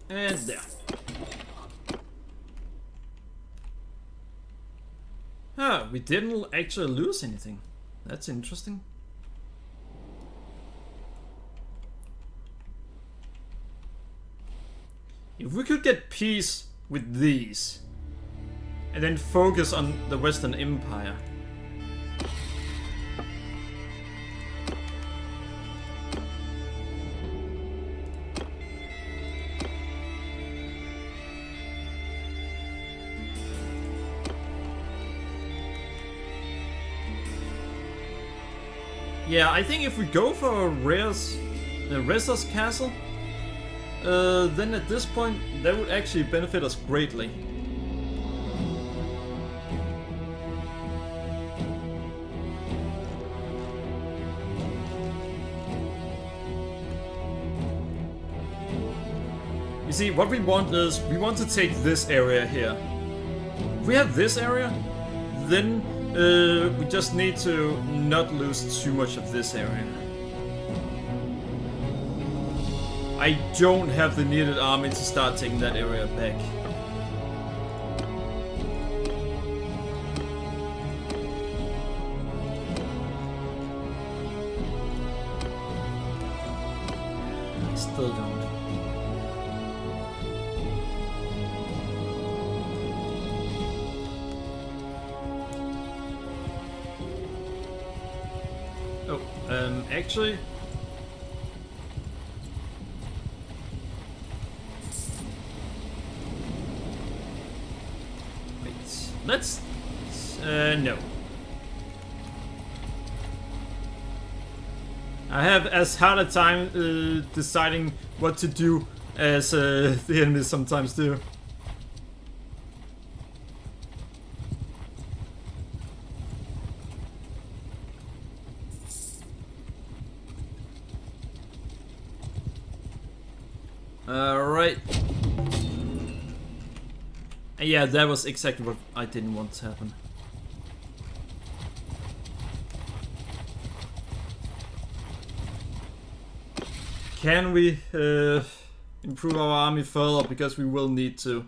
S1: And there. Huh, we didn't actually lose anything. That's interesting. If we could get peace with these, and then focus on the Western Empire. Yeah, I think if we go for Reza's castle, then at this point that would actually benefit us greatly. You see, what we want is, we want to take this area here. If we have this area, then we just need to not lose too much of this area. I don't have the needed army to start taking that area back. I still don't. Actually, wait, let's, no. I have as hard a time deciding what to do as the enemies sometimes do. Alright. Yeah, that was exactly what I didn't want to happen. Can we improve our army further? Because we will need to.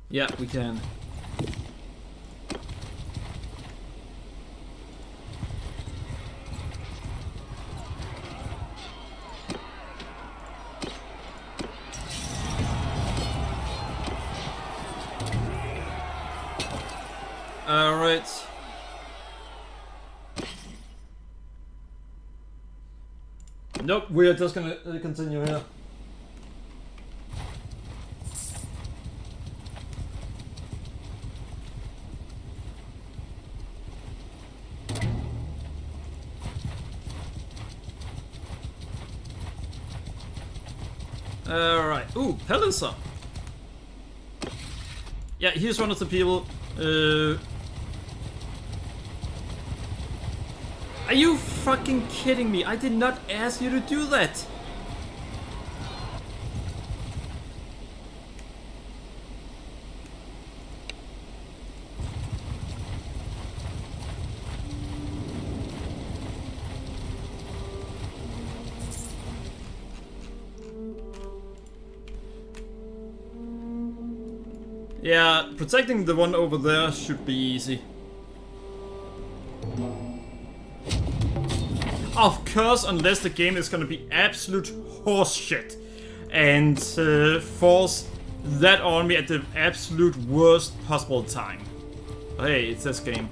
S1: Yeah, we can. Alright. Nope, we are just gonna continue here. Alright. Ooh, Pelissa. Yeah, he's one of the people. Are you fucking kidding me? I did not ask you to do that. Yeah, protecting the one over there should be easy. Of course, unless the game is gonna be absolute horseshit and force that on me at the absolute worst possible time. Hey, it's this game.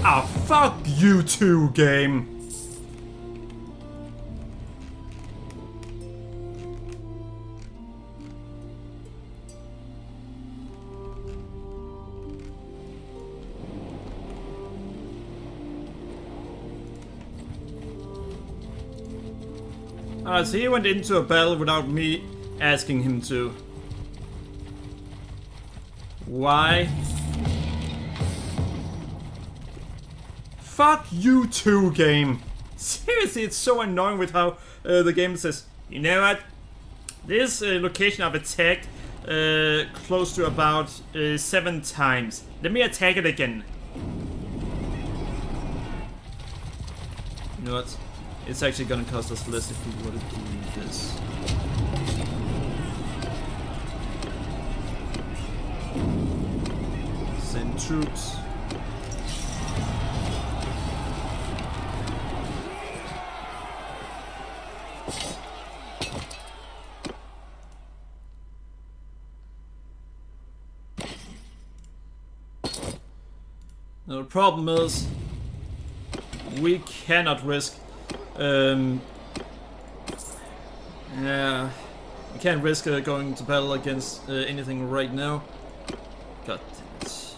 S1: Ah, fuck you too, game. Alright, so he went into a battle without me asking him to. Why? Fuck you too, game. Seriously, it's so annoying with how the game says, you know what? This location I've attacked close to about 7 times. Let me attack it again. You know what? It's actually gonna cost us less if we were to do this. Send troops. No, the problem is we cannot risk. Yeah, we can't risk going to battle against anything right now. God damn it!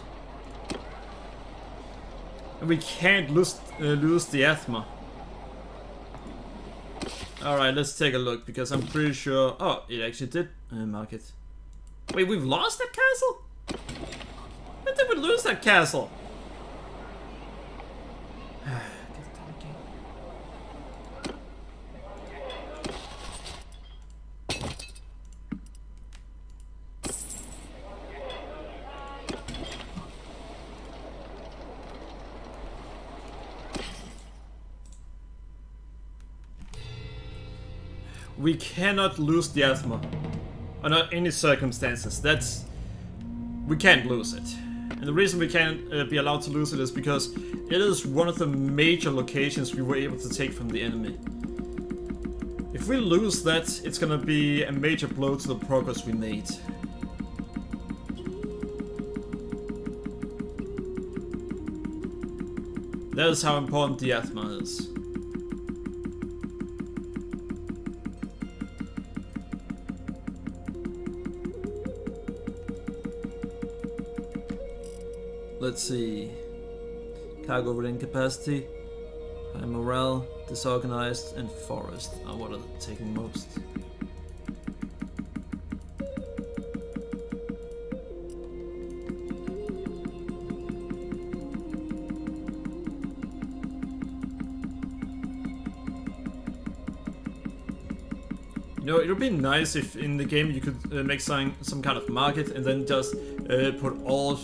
S1: And we can't lose the Athma. All right, let's take a look because I'm pretty sure. Oh, it actually did mark it. Wait, we've lost that castle? When did we lose that castle? We cannot lose the Athma under any circumstances. We can't lose it. And the reason we can't be allowed to lose it is because it is one of the major locations we were able to take from the enemy. If we lose that, it's gonna be a major blow to the progress we made. That is how important the Athma is. Let's see. Cargo within capacity, high morale, disorganized, and forest are what are taking most. You know, it would be nice if in the game you could make some kind of market and then just put all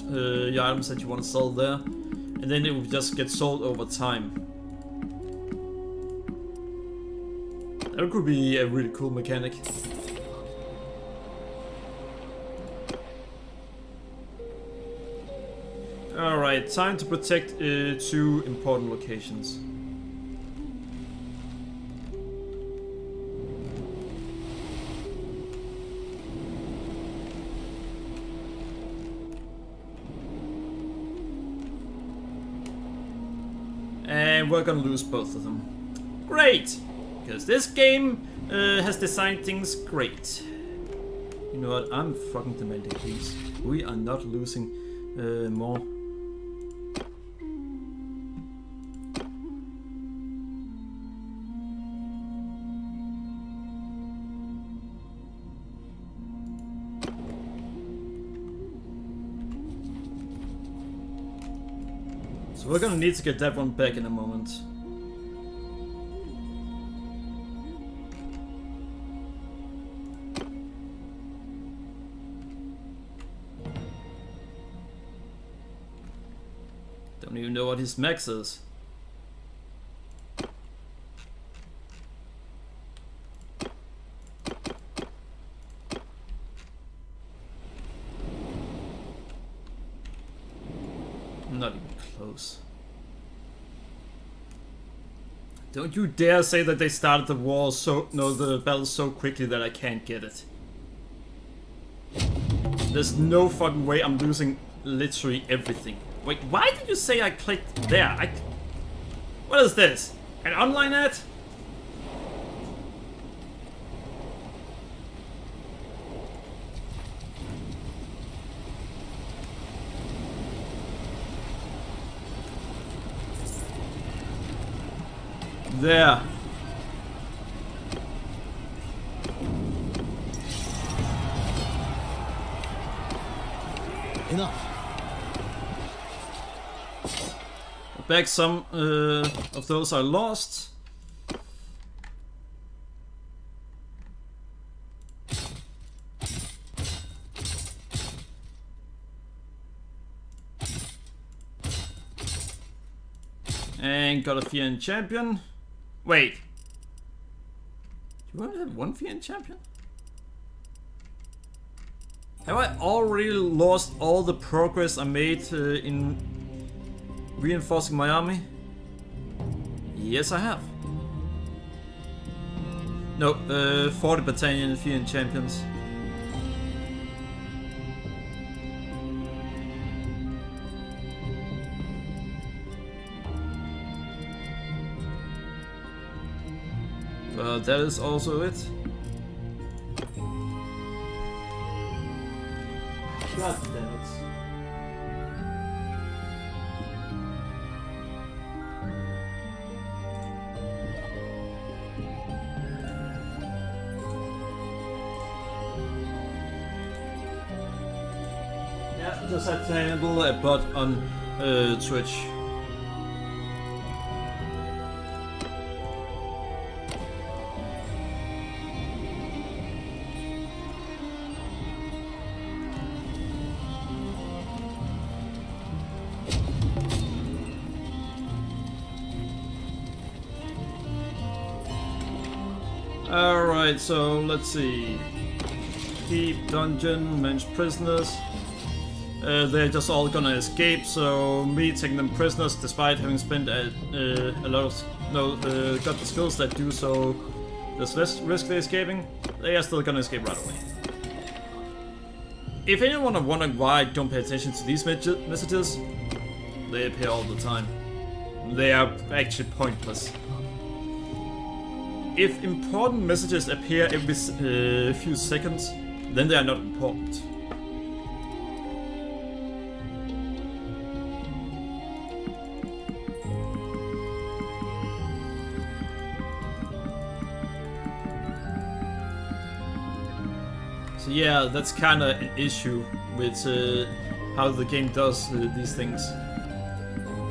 S1: your items that you want to sell there, and then it would just get sold over time. That could be a really cool mechanic. Alright, time to protect 2 important locations. And we're gonna lose both of them. Great! Because this game has designed things great. You know what? I'm fucking demanding, please. We are not losing more. So we're gonna need to get that one back in a moment. Don't even know what his max is. Not even close. Don't you dare say that they started the war the battle so quickly that I can't get it. There's no fucking way I'm losing literally everything. Wait, why did you say I clicked there? What is this? An online ad? There.
S2: Enough.
S1: Back some of those I lost. And got a Fian champion. Wait. Do you only have one Fian champion? Have I already lost all the progress I made in reinforcing my army? Yes, I have. No, 40 battalion Fian champions. That is also it. God damn it. Yeah, just had to handle a bot on Twitch. Alright, so let's see. Keep dungeon, manage prisoners. They're just all gonna escape, so me taking them prisoners despite having spent a lot of... got the skills that do so there's less risk they're escaping, they are still gonna escape right away. If anyone are wondering why I don't pay attention to these messages, they appear all the time. They are actually pointless. If important messages appear every few seconds, then they are not important. So yeah, that's kinda an issue with how the game does these things.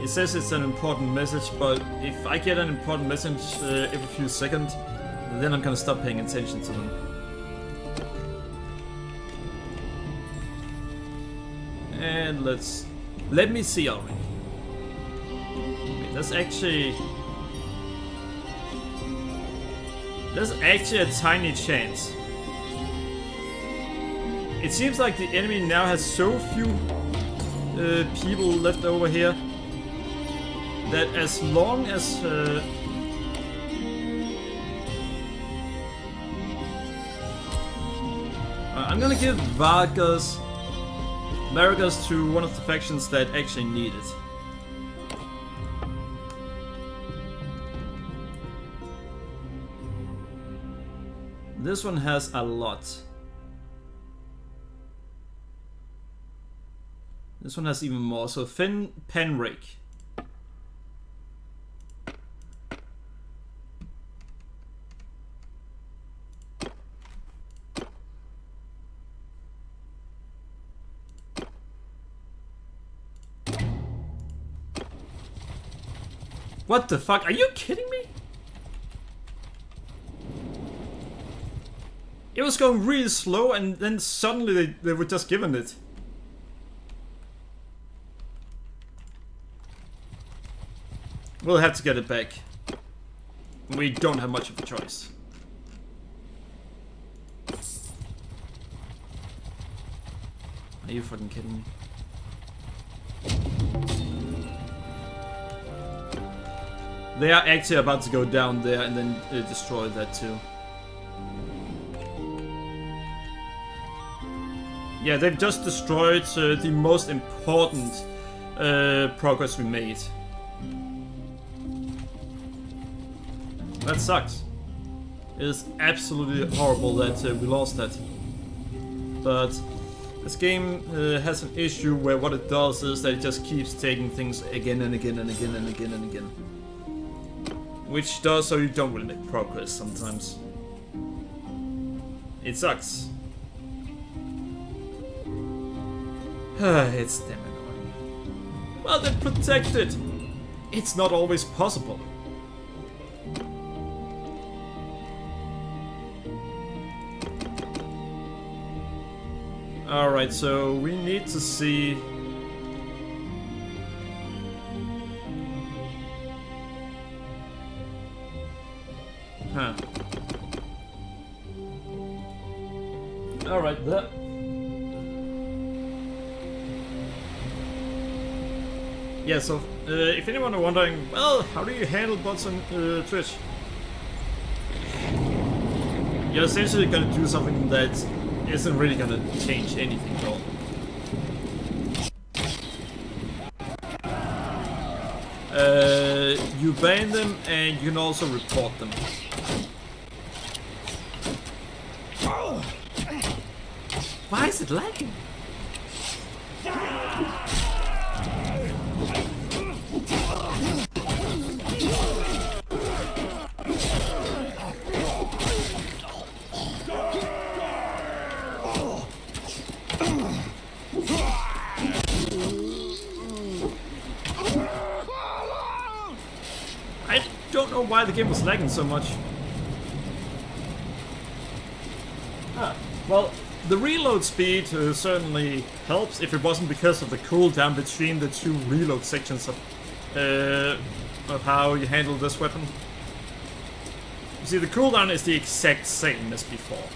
S1: It says it's an important message, but if I get an important message every few seconds, then I'm gonna stop paying attention to them. And let me see already. Wait, there's actually a tiny chance. It seems like the enemy now has so few people left over here that as long as I'm gonna give Vargas to one of the factions that actually need it. This one has a lot. This one has even more, so Finn Penrake. What the fuck? Are you kidding me? It was going really slow and then suddenly they were just given it. We'll have to get it back. We don't have much of a choice. Are you fucking kidding me? They are actually about to go down there and then destroy that too. Yeah, they've just destroyed the most important progress we made. That sucks. It is absolutely horrible that we lost that. But this game has an issue where what it does is that it just keeps taking things again and again and again and again and again. Which does so you don't really make progress sometimes. It sucks. It's damn annoying. Well, they're protected. It's not always possible. Alright, so we need to see... Huh. Alright, that... Yeah, so if anyone are wondering, well, how do you handle bots on Twitch? You're essentially gonna do something that isn't really gonna change anything at all. You ban them and you can also report them. Why is it lagging? I don't know why the game was lagging so much. Well, the reload speed certainly helps if it wasn't because of the cooldown between the two reload sections of how you handle this weapon. You see, the cooldown is the exact same as before.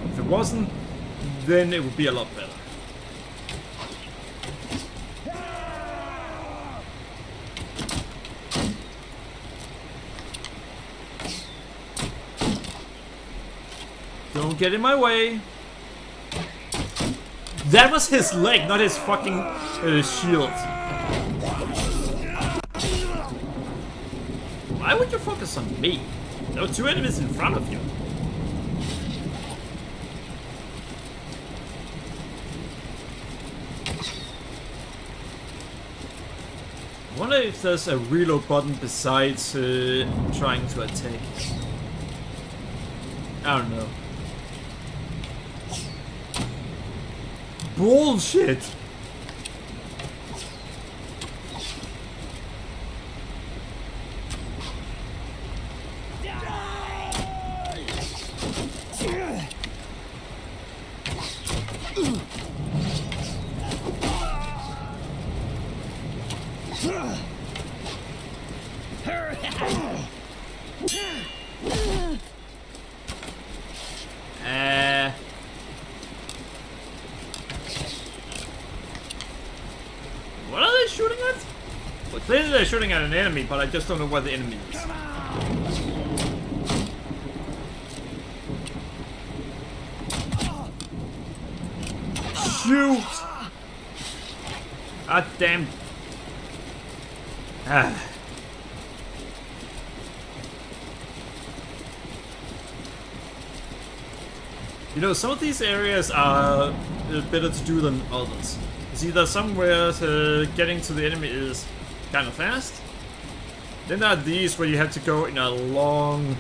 S1: If it wasn't, then it would be a lot better. Don't get in my way. That was his leg, not his fucking shield. Why would you focus on me? There were two enemies in front of you. I wonder if there's a reload button besides trying to attack. I don't know. Bullshit! What are they shooting at? Well, clearly they're shooting at an enemy, but I just don't know where the enemy is. Shoot! Ah, damn. Ah. You know, some of these areas are better to do than others. You see, there's somewhere getting to the enemy is kind of fast. Then there are these where you have to go in a long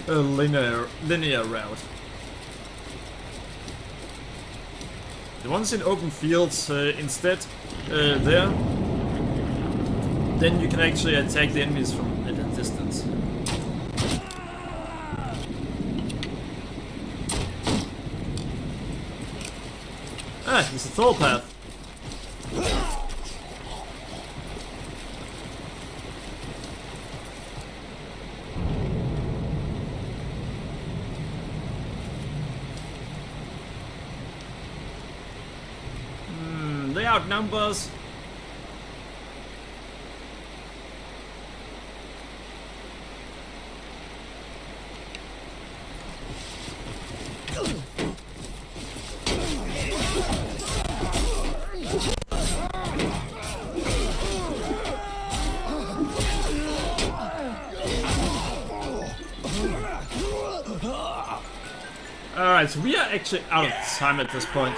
S1: linear route. The ones in open fields instead, there, then you can actually attack the enemies from at a distance. Ah, it's a tall path. They outnumbers. Alright, so we are actually out of time at this point.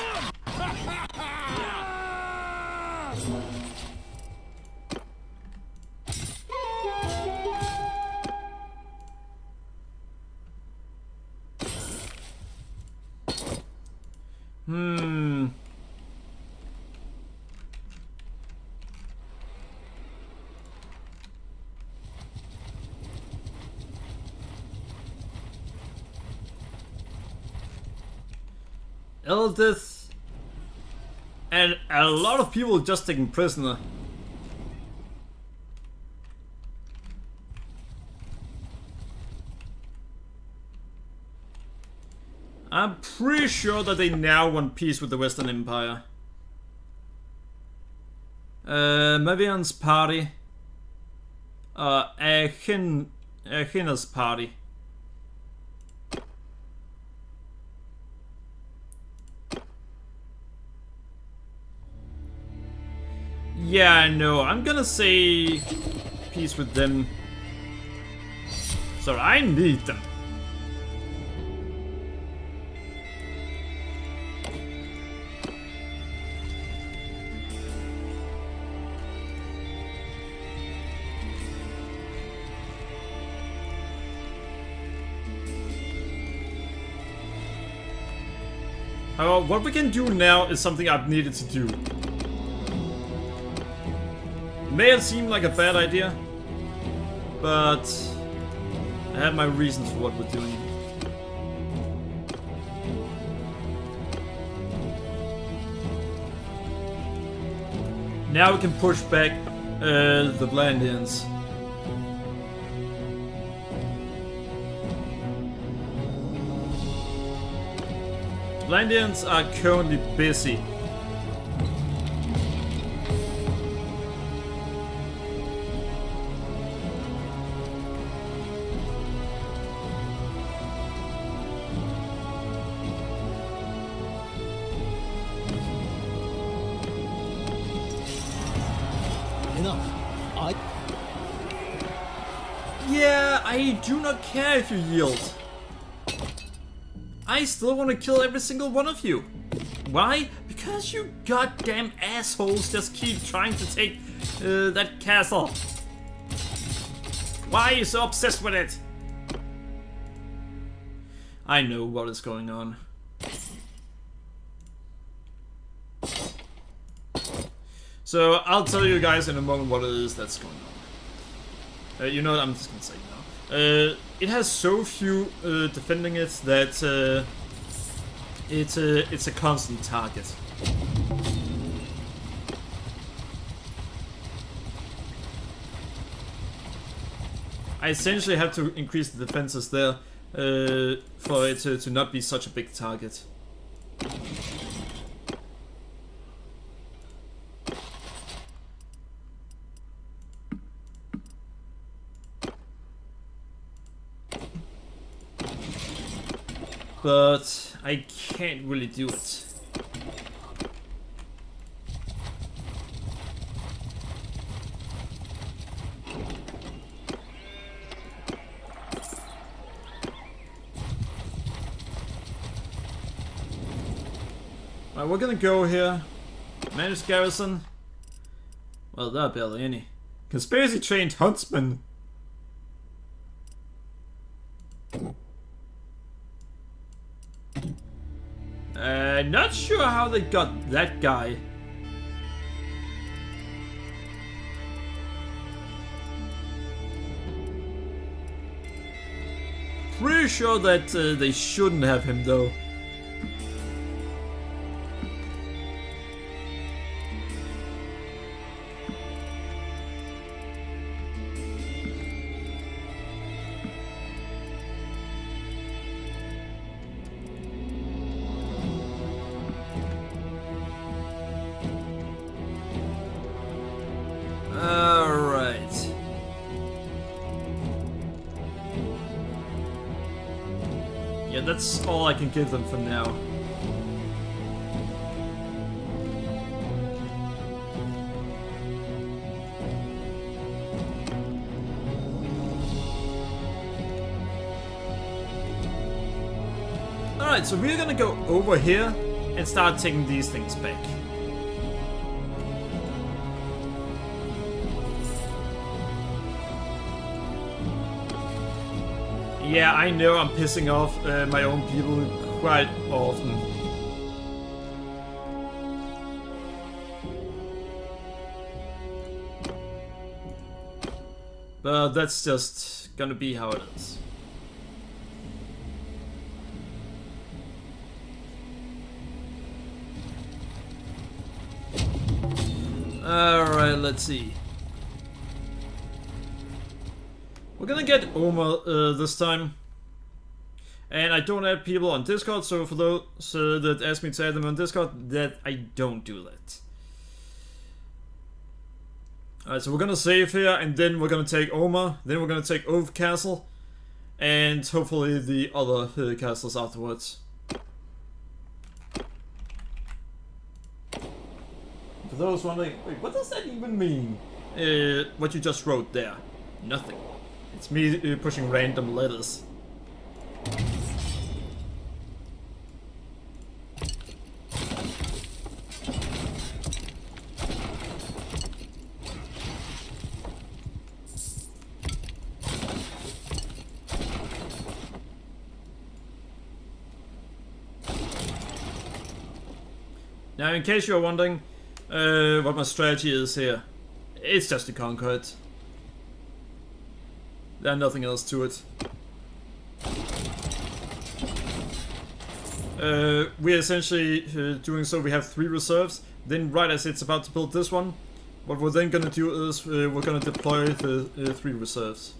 S1: Eldith and a lot of people just taken prisoner. I'm pretty sure that they now want peace with the Western Empire. Mavian's party. Ahina's party. Yeah, I know. I'm gonna say peace with them. So I need them. What we can do now is something I've needed to do. May have seemed like a bad idea, but I have my reasons for what we're doing. Now we can push back the Vlandians. Vlandians are currently busy.
S2: Enough.
S1: Yeah, I do not care if you yield. I still want to kill every single one of you. Why? Because you goddamn assholes just keep trying to take that castle. Why are you so obsessed with it? I know what is going on. So I'll tell you guys in a moment what it is that's going on. You know what, I'm just gonna say now. It has so few defending it that it's a constant target. I essentially have to increase the defenses there for it to not be such a big target. But I can't really do it. Alright, we're gonna go here. Managed garrison. Well, there are barely any. Conspiracy trained huntsman. Not sure how they got that guy. Pretty sure that they shouldn't have him though. Yeah, that's all I can give them for now. Alright, so we're gonna go over here and start taking these things back. Yeah, I know I'm pissing off my own people quite often. But that's just gonna be how it is. Alright, let's see. We're gonna get Oma this time. And I don't add people on Discord, so for those that ask me to add them on Discord, that I don't do that. Alright, so we're gonna save here, and then we're gonna take Oma, then we're gonna take Ove Castle, and hopefully the other castles afterwards. For those wondering, wait, what does that even mean? What you just wrote there? Nothing. It's me pushing random letters. Now, in case you're wondering what my strategy is here, it's just to conquer it. There's nothing else to it. We're essentially doing so. We have 3 reserves. Then, right as it's about to build this one, what we're then gonna do is we're gonna deploy the 3 reserves.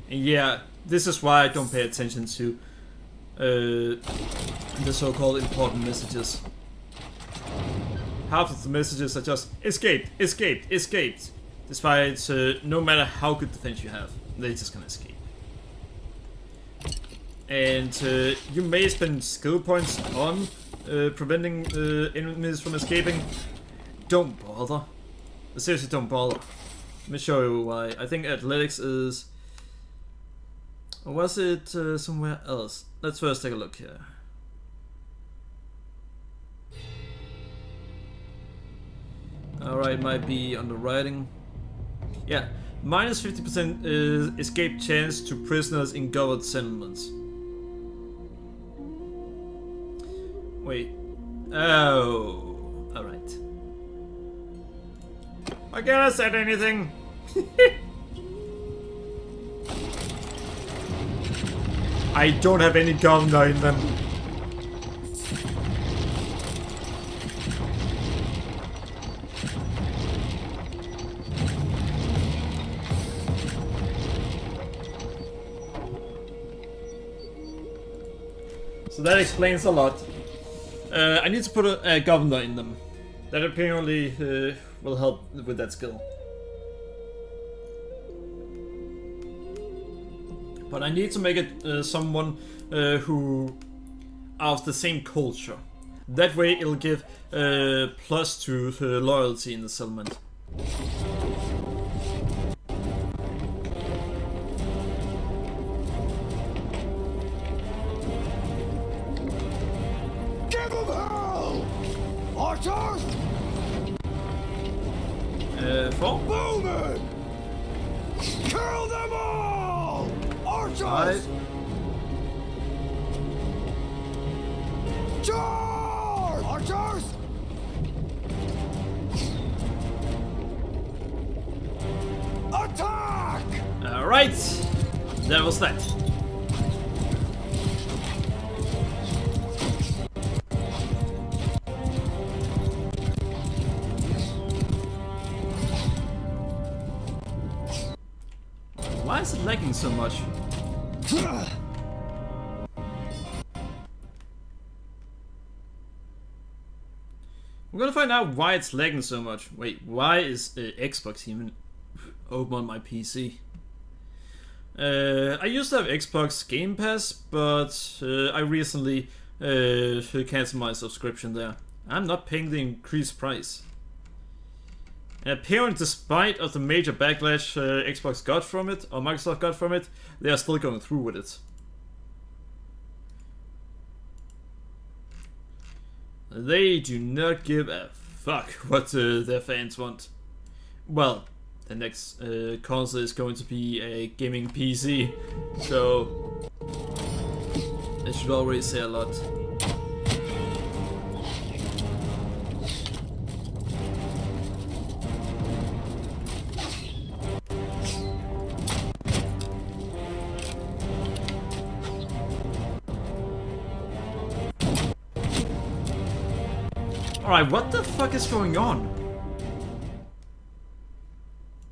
S1: And yeah, this is why I don't pay attention to the so-called important messages. Half of the messages are just escaped, escaped, escaped. Despite no matter how good defense you have, they're just gonna escape. And you may spend skill points on preventing enemies from escaping. Don't bother. Seriously, don't bother. Let me show you why. I think athletics is... Or was it somewhere else? Let's first take a look here. Alright, might be on the writing. Yeah, minus 50% escape chance to prisoners in governed settlements. Wait. Oh. Alright. I can't said anything. I don't have any governor in them. So that explains a lot. I need to put a governor in them. That apparently will help with that skill. But I need to make it someone who are of the same culture. That way it'll give plus to loyalty in the settlement.
S3: Give them hell! Archers!
S1: 4.
S3: Bowman! Kill them all! Archers!
S1: 5.
S3: Charge! Archers! Attack!
S1: Alright, that was that. Why is it lagging so much? We're gonna find out why it's lagging so much. Wait, why is Xbox even open on my PC? I used to have Xbox Game Pass, but I recently canceled my subscription there. I'm not paying the increased price. And apparently, despite of the major backlash Xbox got from it, or Microsoft got from it, they are still going through with it. They do not give a fuck what their fans want. Well, the next console is going to be a gaming PC, so I should already say a lot. Alright, what the fuck is going on?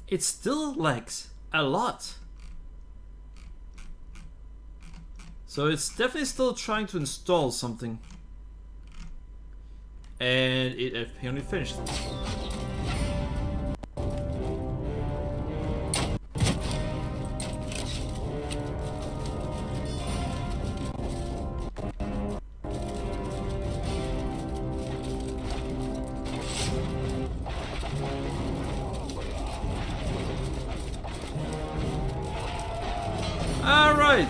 S1: It still lags a lot. So it's definitely still trying to install something. And it apparently finished. Alright!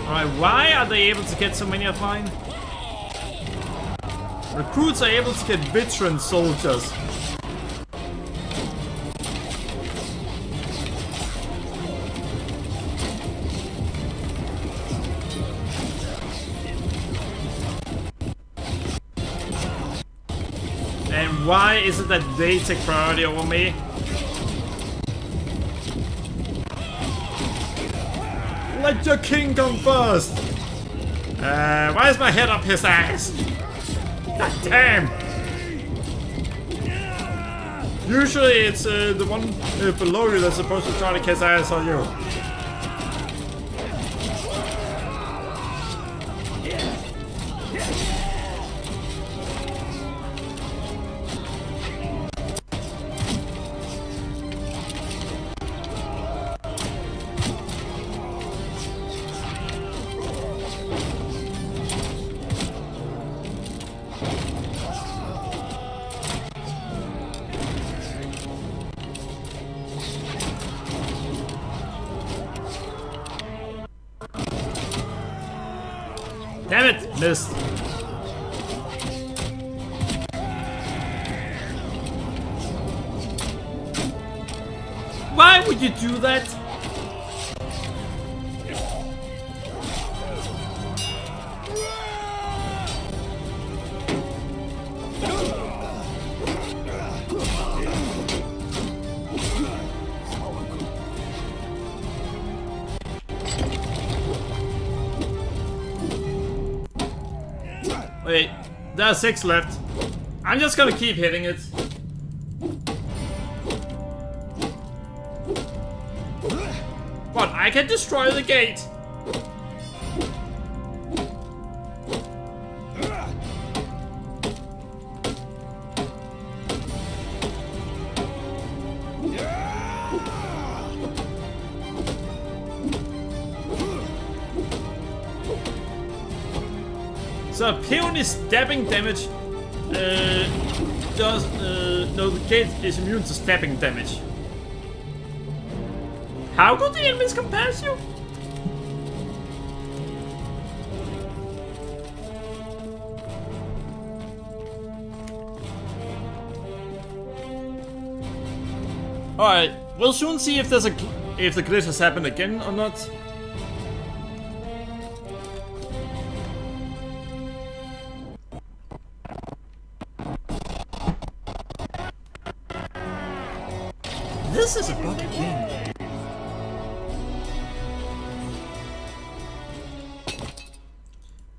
S1: Alright, why are they able to get so many of mine? Recruits are able to get veteran soldiers. And why is it that they take priority over me? Let your king come first! Why is my head up his ass? God damn! Usually it's the one below you that's supposed to try to kiss ass on you. Damn it! Missed. Why would you do that? Wait, there are 6 left. I'm just gonna keep hitting it. What? I can destroy the gate. So peony stabbing damage no, the gate is immune to stabbing damage. How could the enemies compare you? Alright, we'll soon see if there's if the glitch has happened again or not. This is a bug again.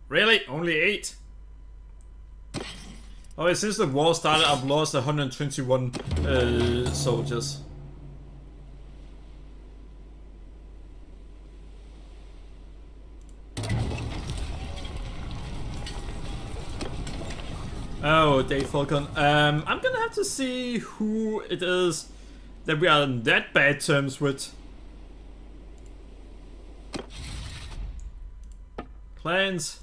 S1: Really? Only 8? Oh, since the war started, I've lost 121 soldiers. Oh, Dave Falcon. I'm gonna have to see who it is that we are on that bad terms with. Clans.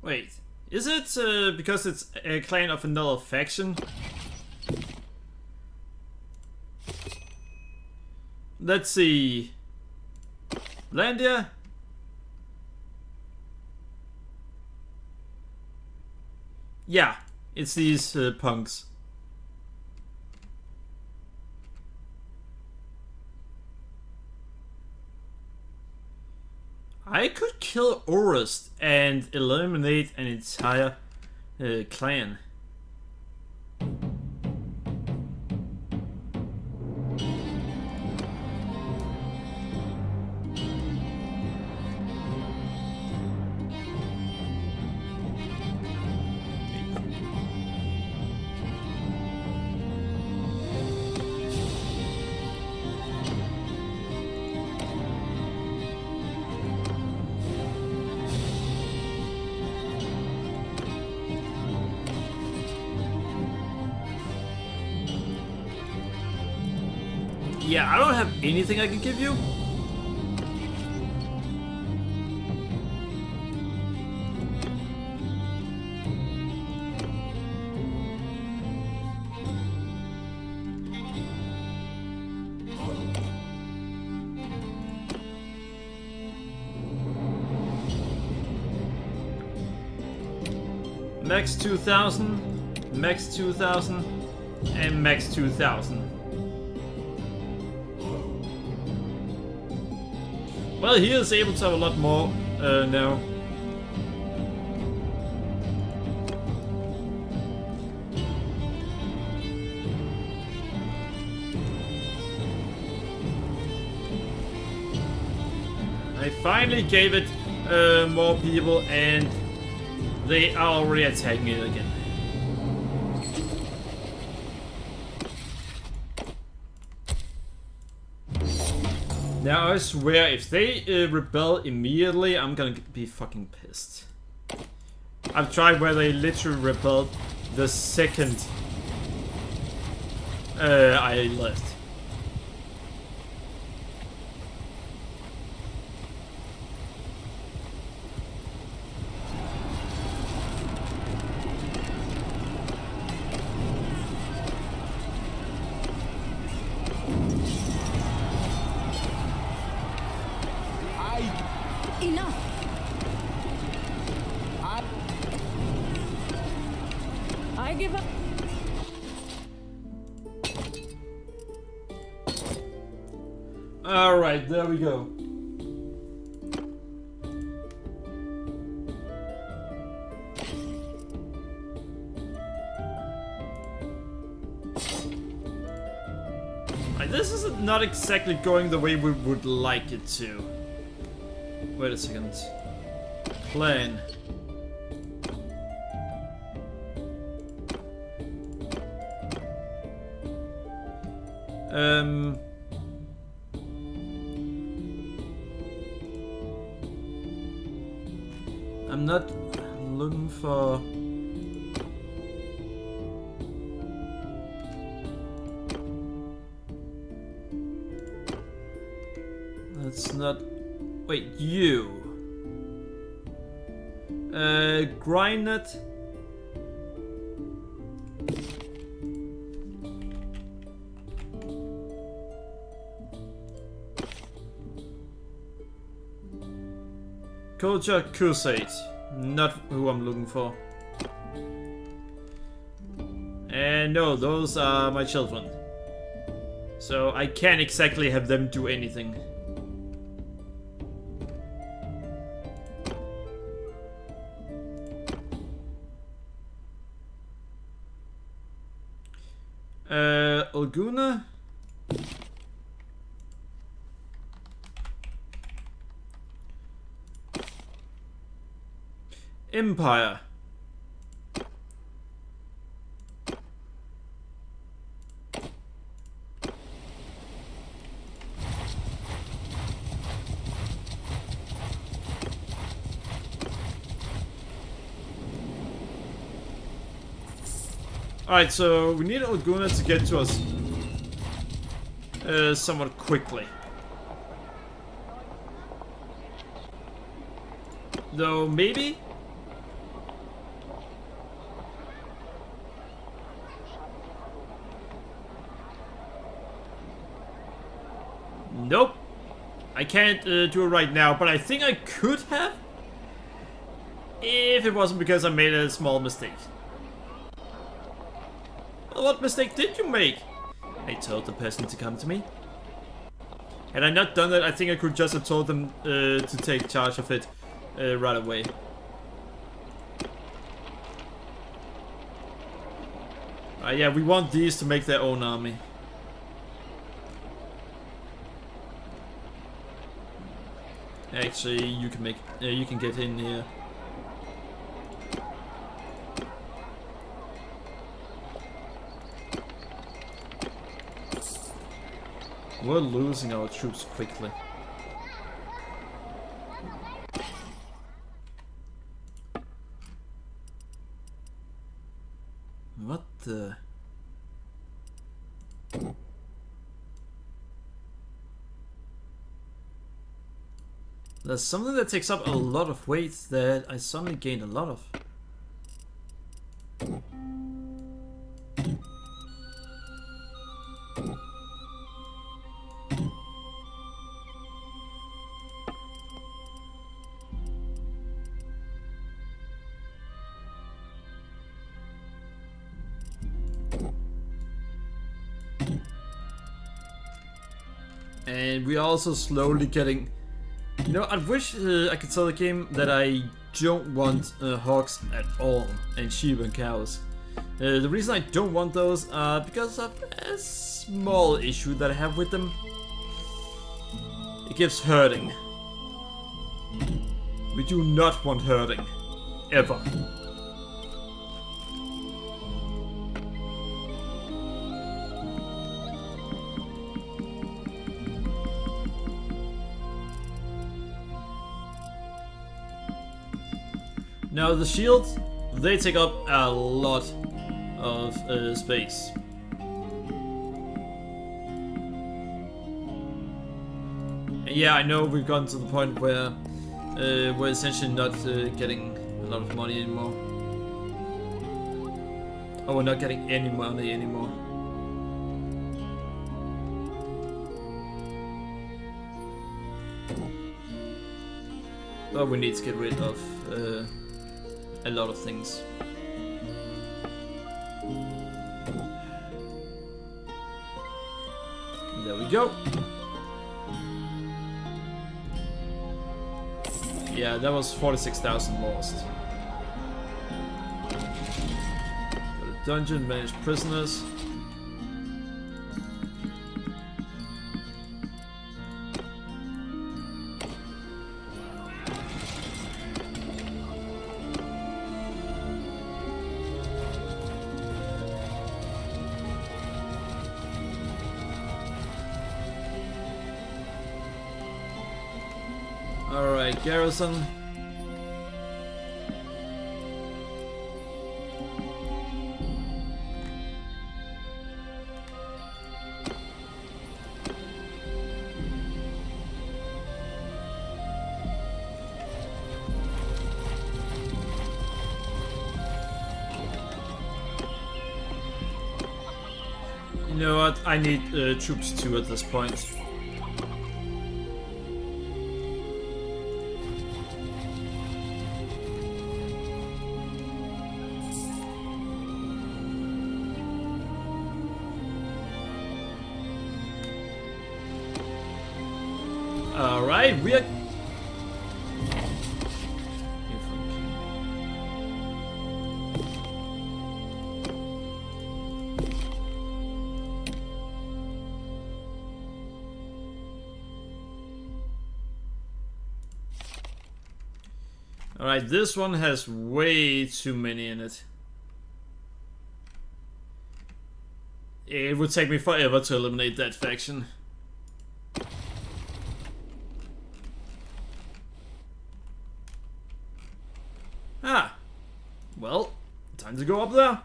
S1: Wait, is it because it's a clan of another faction? Let's see. Vlandia? Yeah, it's these punks. I could kill Orist and eliminate an entire clan. Yeah, I don't have anything I can give you. Max 2000, max 2000, and max 2000. Well, he is able to have a lot more now. I finally gave it more people, and they are already attacking it again. Now I swear, if they rebel immediately, I'm gonna be fucking pissed. I've tried where they literally rebelled the second I left.
S4: Enough! I give up.
S1: Alright, there we go. Right, this is not exactly going the way we would like it to. Wait a second. Plan. I'm not looking for... That's not... Wait, you. Grind it. Culture Crusade. Not who I'm looking for. And no, those are my children. So I can't exactly have them do anything. Olguna? Empire. Alright, so we need Olguna to get to us somewhat quickly. Though, maybe? Nope. I can't do it right now, but I think I could have. If it wasn't because I made a small mistake. Well, what mistake did you make? I told the person to come to me. Had I not done that, I think I could just have told them to take charge of it right away. Yeah, we want these to make their own army. Actually, you can make, you can get in here. We're losing our troops quickly. What the... There's something that takes up a lot of weight that I suddenly gained a lot of. And we are also slowly getting... You know, I wish I could tell the game that I don't want hogs at all, and sheep and cows. The reason I don't want those are because of a small issue that I have with them. It gives herding. We do not want herding. Ever. Now the shields, they take up a lot of space. And yeah, I know we've gotten to the point where we're essentially not getting a lot of money anymore. Oh, we're not getting any money anymore. But we need to get rid of a lot of things. There we go. Yeah, that was 46,000 lost. Got a dungeon, manage prisoners. Alright, garrison. You know what? I need troops too at this point. Alright, we are... Alright, this one has way too many in it. It would take me forever to eliminate that faction. Ah, well, time to go up there.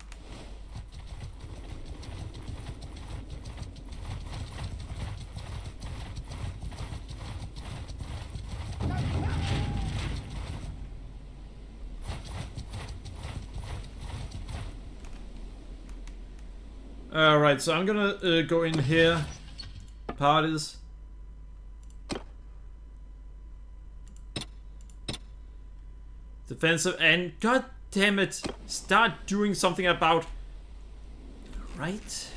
S1: Alright, so I'm gonna go in here. Parties. Defensive, and god damn it, start doing something about... Right?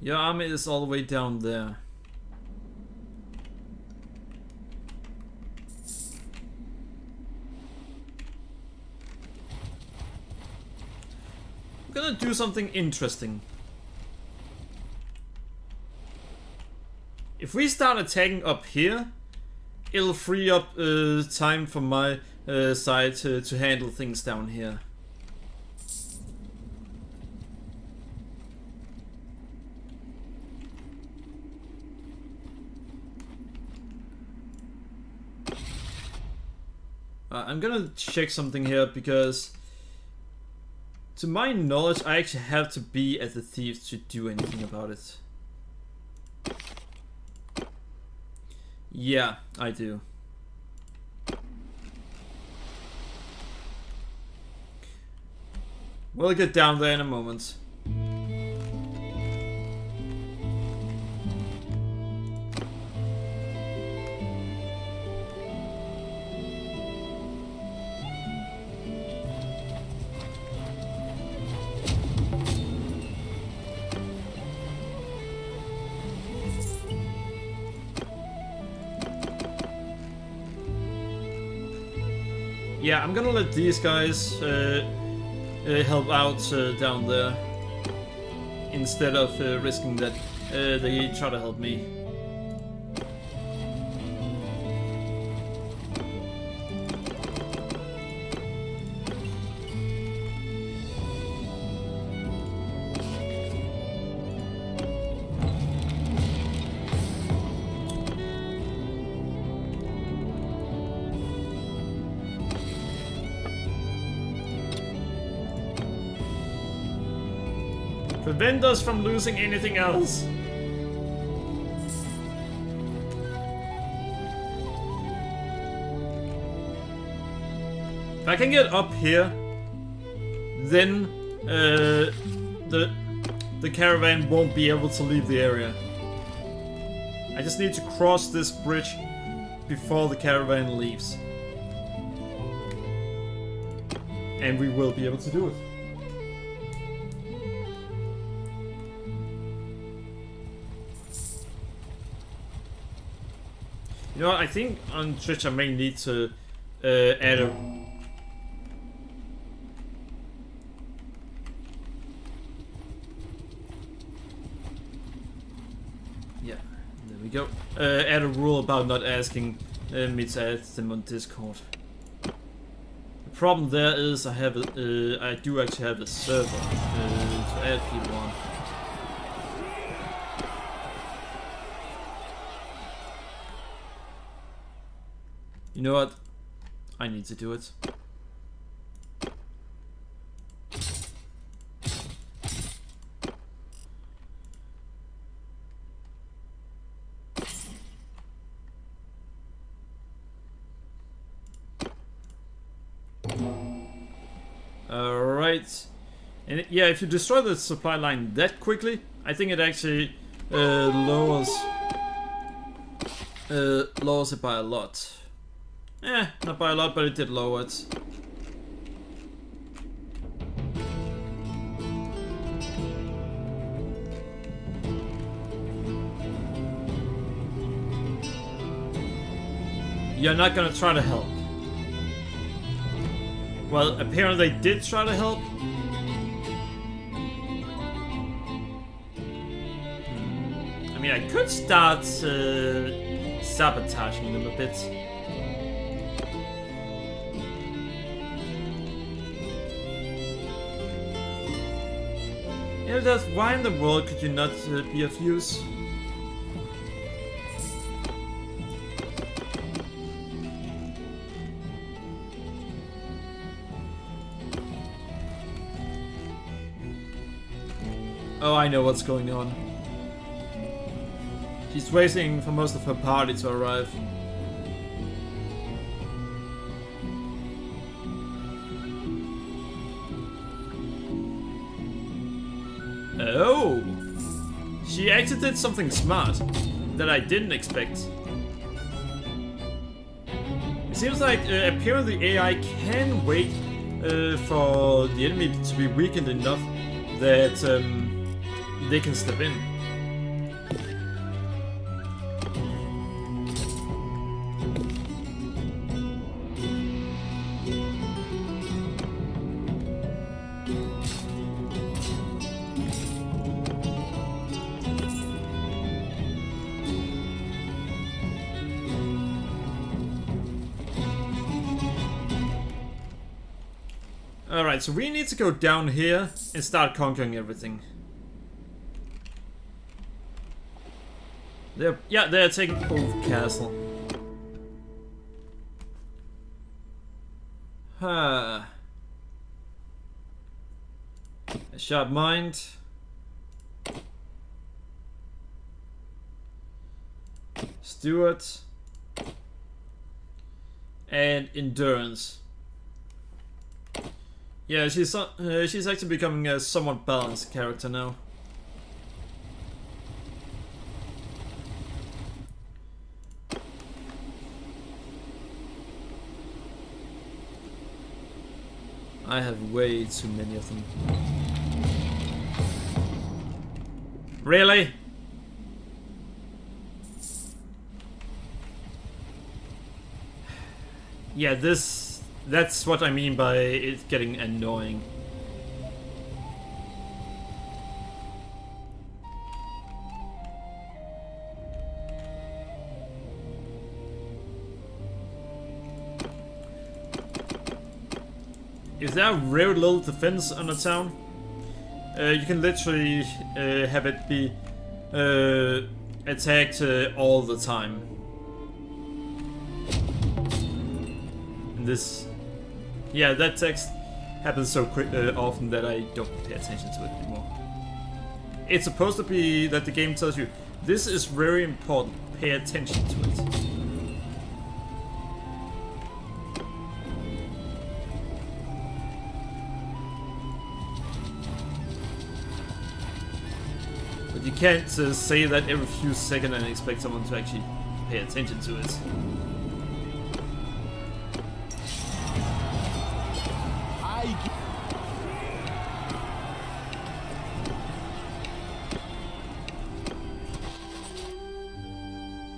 S1: Your army is all the way down there. I'm gonna do something interesting. If we start attacking up here, it'll free up time for my side to handle things down here. I'm gonna check something here because To my knowledge, I actually have to be at the thieves to do anything about it. Yeah, I do. We'll get down there in a moment. Yeah, I'm gonna let these guys help out down there instead of risking that they try to help me. Prevent us from losing anything else. If I can get up here, then the caravan won't be able to leave the area. I just need to cross this bridge before the caravan leaves. And we will be able to do it. You know what, I think on Twitch I may need to add a... Yeah, there we go. Add a rule about not asking me to add them on Discord. The problem there is I do actually have a server to add people on. You know what? I need to do it. Alright. And yeah, if you destroy the supply line that quickly, I think it actually lowers it by a lot. Not by a lot, but it did lower it. You're not gonna try to help. Well, apparently they did try to help. I mean, I could start sabotaging them a bit. Why in the world could you not be of use? Oh, I know what's going on. She's waiting for most of her party to arrive. Oh! She actually did something smart that I didn't expect. It seems like apparently AI can wait for the enemy to be weakened enough that they can step in. Alright, so we need to go down here and start conquering everything. They're taking over castle. Sharp mind. Steward. And endurance. Yeah, she's actually becoming a somewhat balanced character now. I have way too many of them. Really? Yeah, that's what I mean by it getting annoying. Is there very little defense on a town? You can literally have it be attacked all the time. And this, yeah, that text happens so often that I don't pay attention to it anymore. It's supposed to be that the game tells you, this is very important, pay attention to it. You can't say that every few seconds and expect someone to actually pay attention to it.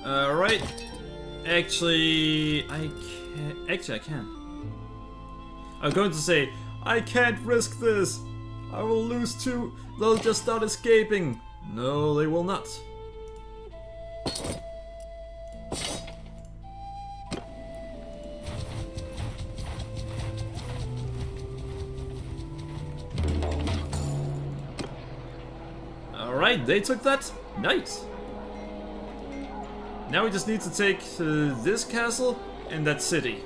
S1: Alright. Actually, I can. Actually, I can. I'm going to say, I can't risk this. I will lose too. They'll just start escaping. No, they will not. Alright, they took that. Nice. Now we just need to take this castle and that city.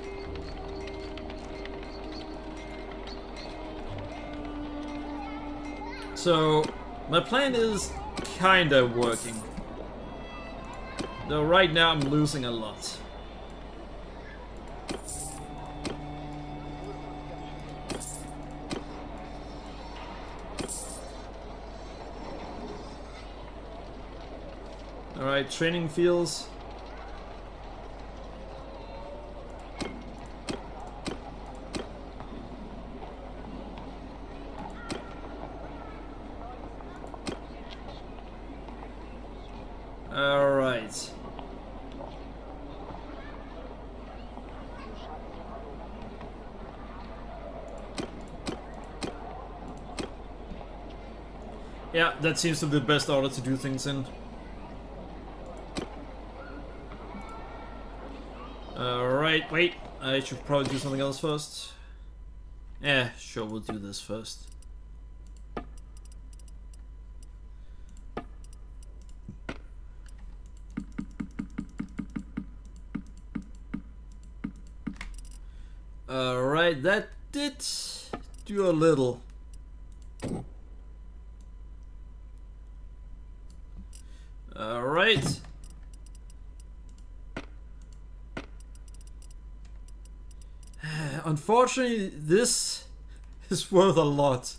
S1: So, my plan is kinda working. Though right now I'm losing a lot. Alright, training fields. Alright. Yeah, that seems to be the best order to do things in. Alright, wait. I should probably do something else first. Yeah, sure, we'll do this first. Alright, that did do a little. Alright. Unfortunately, this is worth a lot.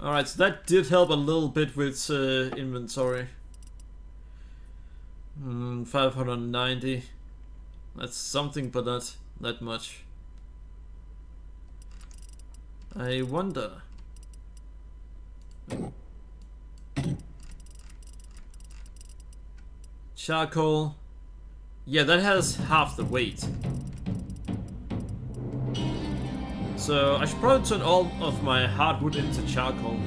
S1: Alright, so that did help a little bit with inventory. 590. That's something, but not that much. I wonder. Charcoal. Yeah, that has half the weight. So I should probably turn all of my hardwood into charcoal.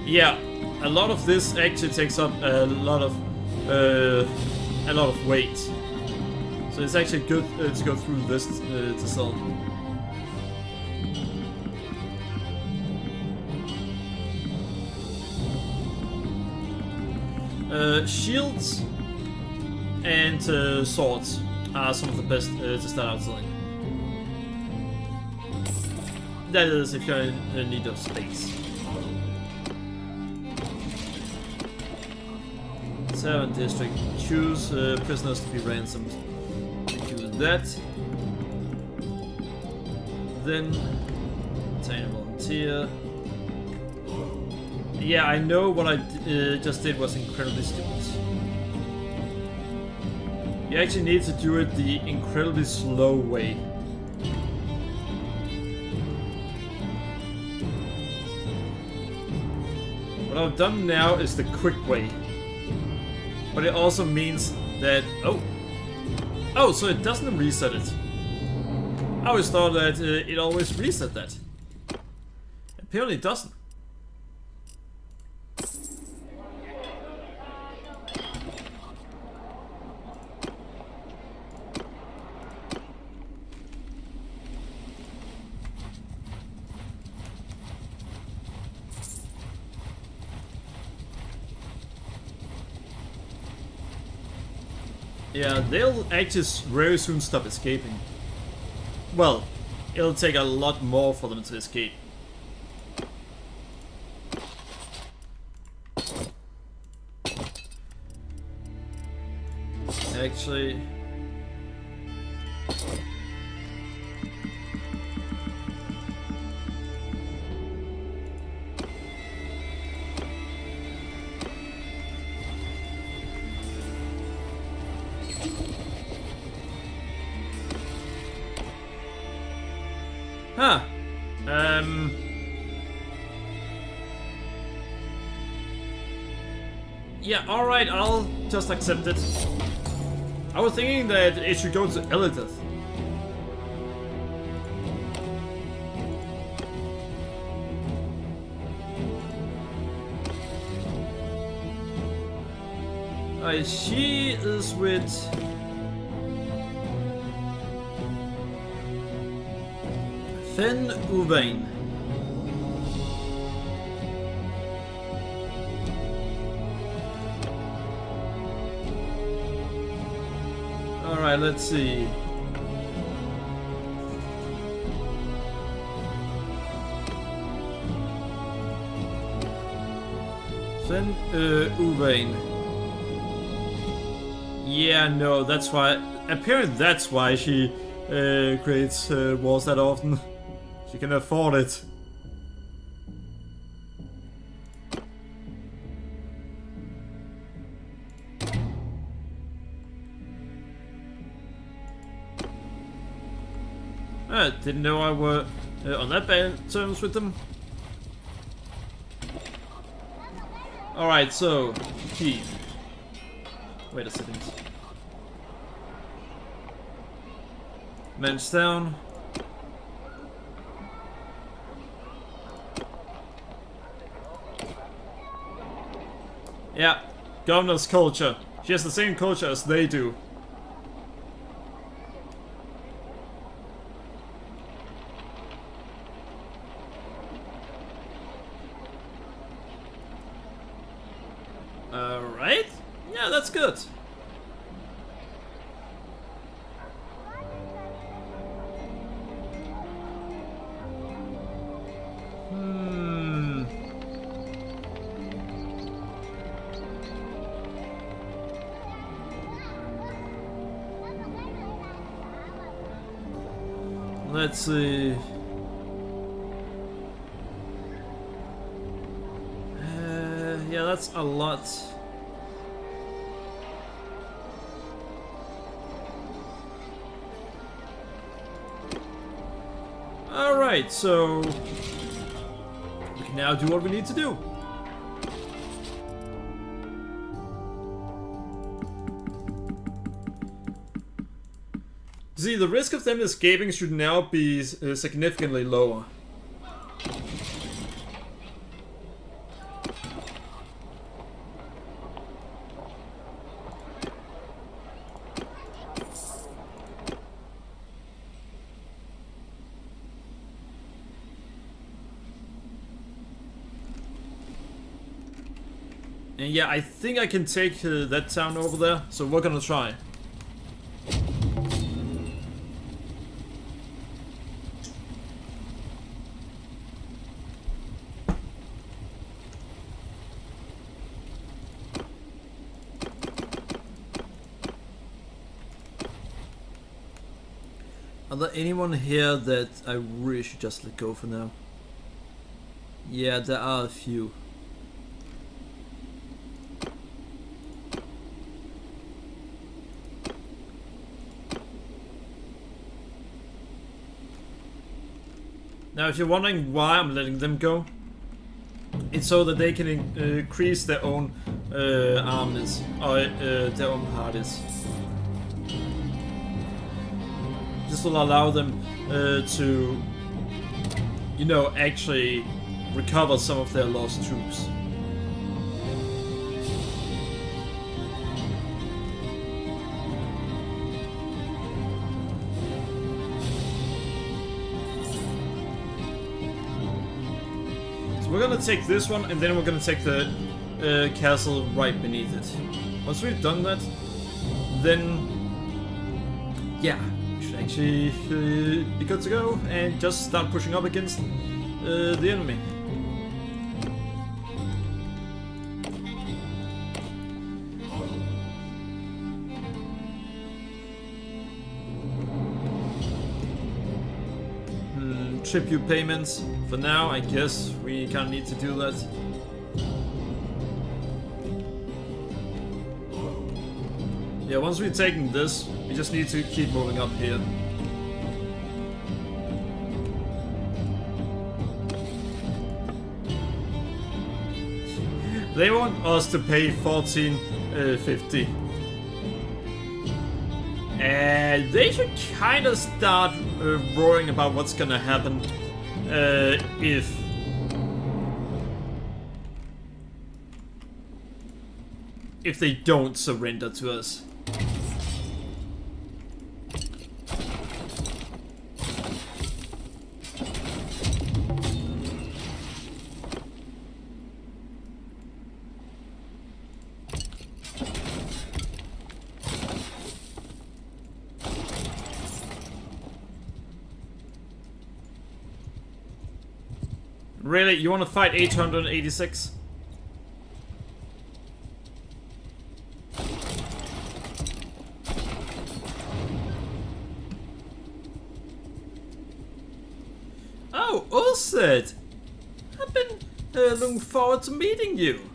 S1: Yeah, a lot of this actually takes up a lot of a lot of weight. So it's actually good to go through this to sell. Shields and swords are some of the best to start out selling. That is if you're in need of space. 7th district. Choose prisoners to be ransomed. Choose that. Then obtain a volunteer. Yeah, I know what I just did was incredibly stupid. You actually need to do it the incredibly slow way. What I've done now is the quick way. But it also means that... Oh, so it doesn't reset it. I always thought that it always reset that. Apparently it doesn't. Yeah, they'll actually very soon stop escaping. Well, it'll take a lot more for them to escape. Actually... Huh. Yeah, alright, I'll just accept it. I was thinking that it should go to Elidith. She is with... Fen Uvain. Alright, let's see. Fen Uvain. Yeah, no, that's why. Apparently that's why she creates wars that often. She can afford it. I didn't know I were on that bad terms with them. Alright, so... Key. Wait a second. Man's down. Yeah, governor's culture. She has the same culture as they do. Alright. Yeah, that's good. Let's see. Yeah, that's a lot. Alright, so we can now do what we need to do. See, the risk of them escaping should now be significantly lower. And yeah, I think I can take that town over there, so we're gonna try. Are there anyone here that I really should just let go for now? Yeah, there are a few. Now, if you're wondering why I'm letting them go, it's so that they can increase their own armies, or their own parties. This will allow them to, you know, actually recover some of their lost troops. So we're gonna take this one, and then we're gonna take the castle right beneath it. Once we've done that, then yeah, we should actually be good to go and just start pushing up against the enemy. Tribute payments. For now, I guess we kind of need to do that. Yeah, once we've taken this, we just need to keep moving up here. They want us to pay 14.50. And they should kind of start roaring about what's gonna happen if they don't surrender to us. Really? You want to fight 886? Oh, Ulsid! I've been looking forward to meeting you.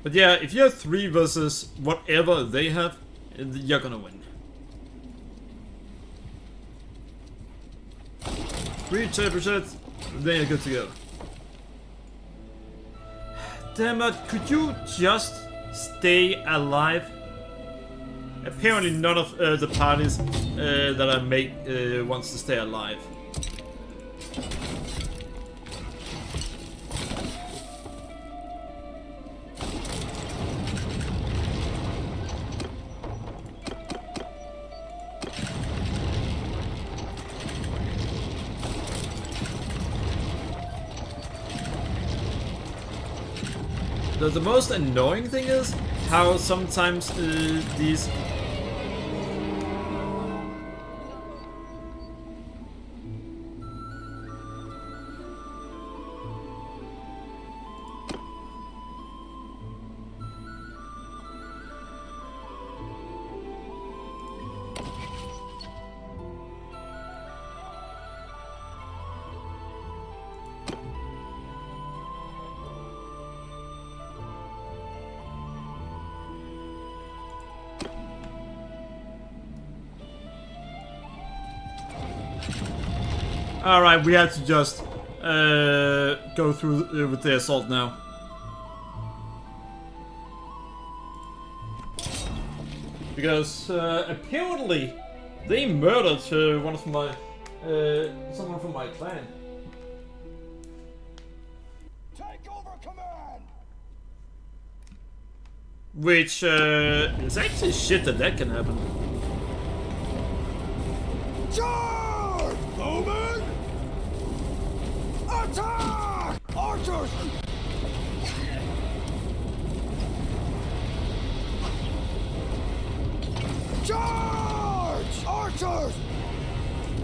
S1: But yeah, if you have 3 versus whatever they have, you're gonna win. 3 turbojet, then you're good to go. Damn it, could you just stay alive? Apparently none of the parties that I make wants to stay alive. The most annoying thing is how sometimes these Alright, we have to just go through with the assault now. Because apparently they murdered one of my someone from my clan.
S3: Take over command!
S1: Which is actually shit that can happen.
S3: Charge! Bowman! Attack! Archers! Charge! Archers!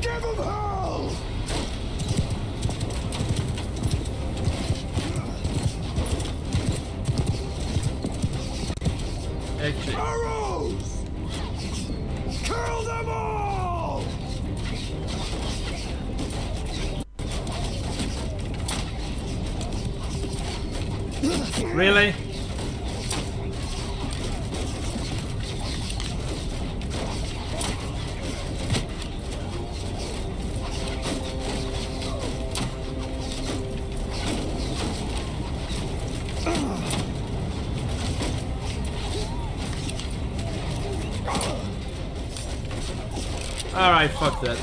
S3: Give them hell!
S1: Actually,
S3: Arrows! Kill them all!
S1: really? Alright, fuck that.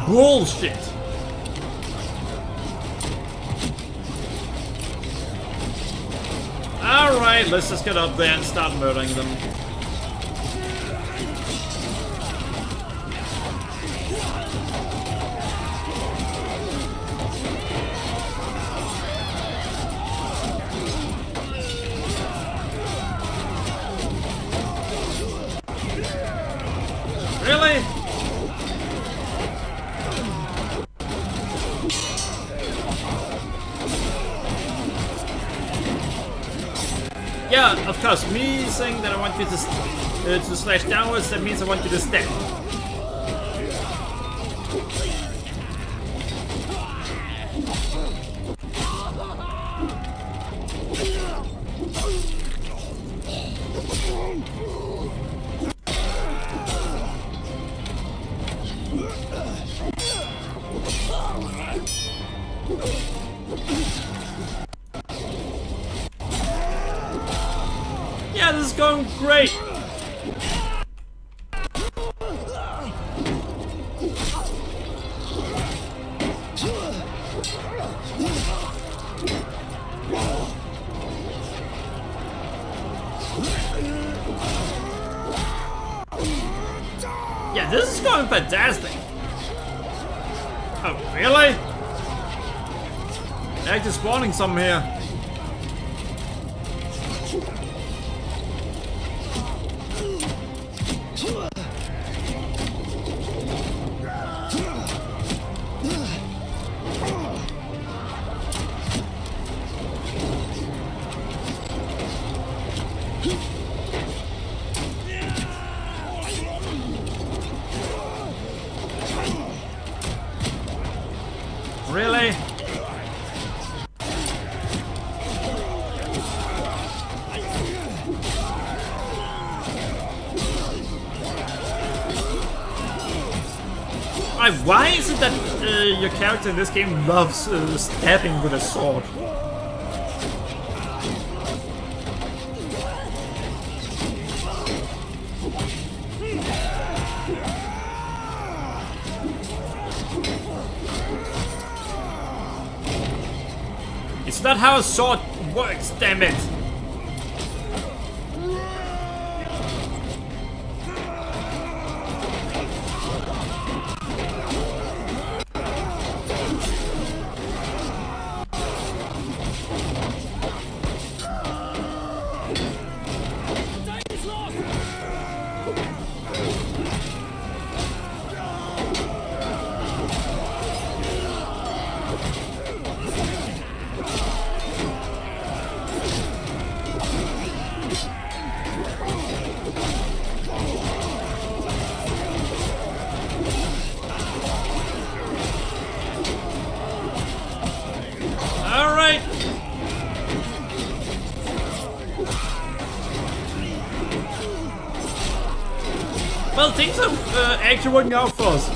S1: Bullshit! Alright, let's just get up there and start murdering them. Really? Yeah, of course. Me saying that I want you to slash downwards, that means I want you to step. Yeah, this is going great. Yeah, this is going fantastic. Oh, really? They're actually spawning some here. Really? Why is it that your character in this game loves stabbing with a sword? It's not how a sword works, damn it! Alright! Well, things are actually working out for us.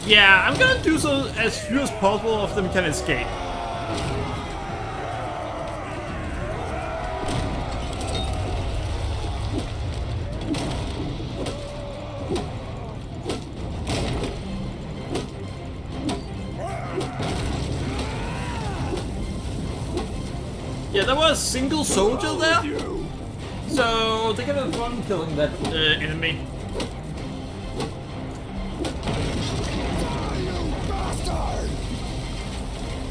S1: Yeah, I'm gonna do so as few as possible of them can escape. a single soldier there, so they're gonna run killing that enemy.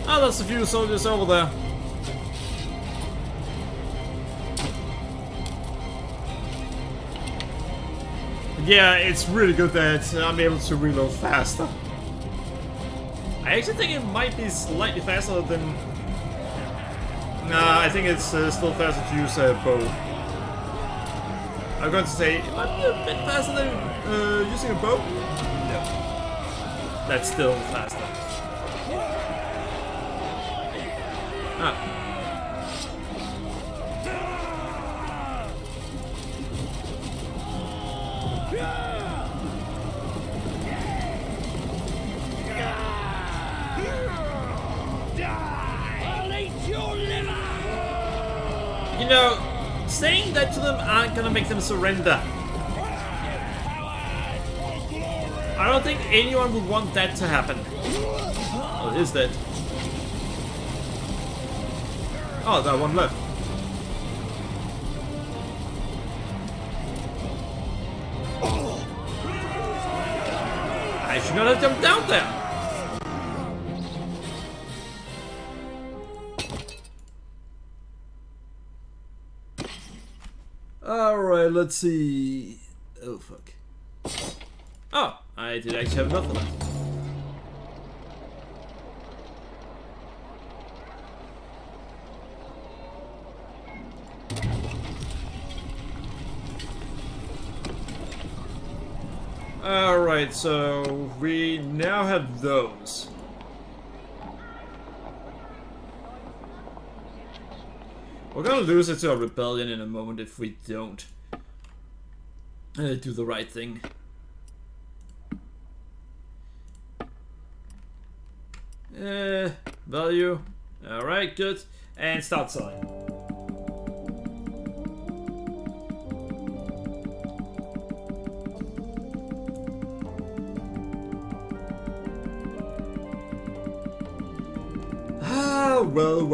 S1: Oh, there's a few soldiers over there. Yeah, it's really good that I'm able to reload faster. I actually think it might be slightly faster than... Nah, I think it's still faster to use a bow. I'm going to say it might be a bit faster than using a bow. No. That's still faster. Ah. You know, saying that to them aren't gonna make them surrender. I don't think anyone would want that to happen. What is that? Oh, that one left. I should not have jumped down there. Alright, let's see. Oh, fuck. Oh, I did actually have enough of that. Alright, so we now have those. We're gonna lose it to a rebellion in a moment if we don't do the right thing. Value. Alright, good. And start selling. Ah, well.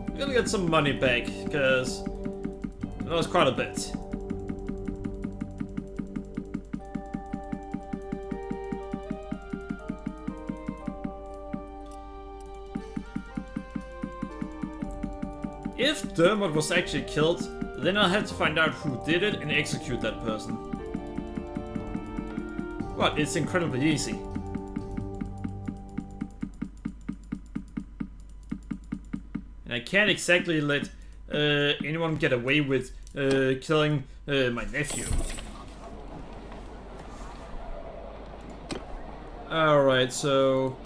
S1: We're gonna get some money back, because that was quite a bit. If Dermot was actually killed, then I'll have to find out who did it and execute that person. Well, it's incredibly easy. And I can't exactly let anyone get away with killing my nephew. Alright, so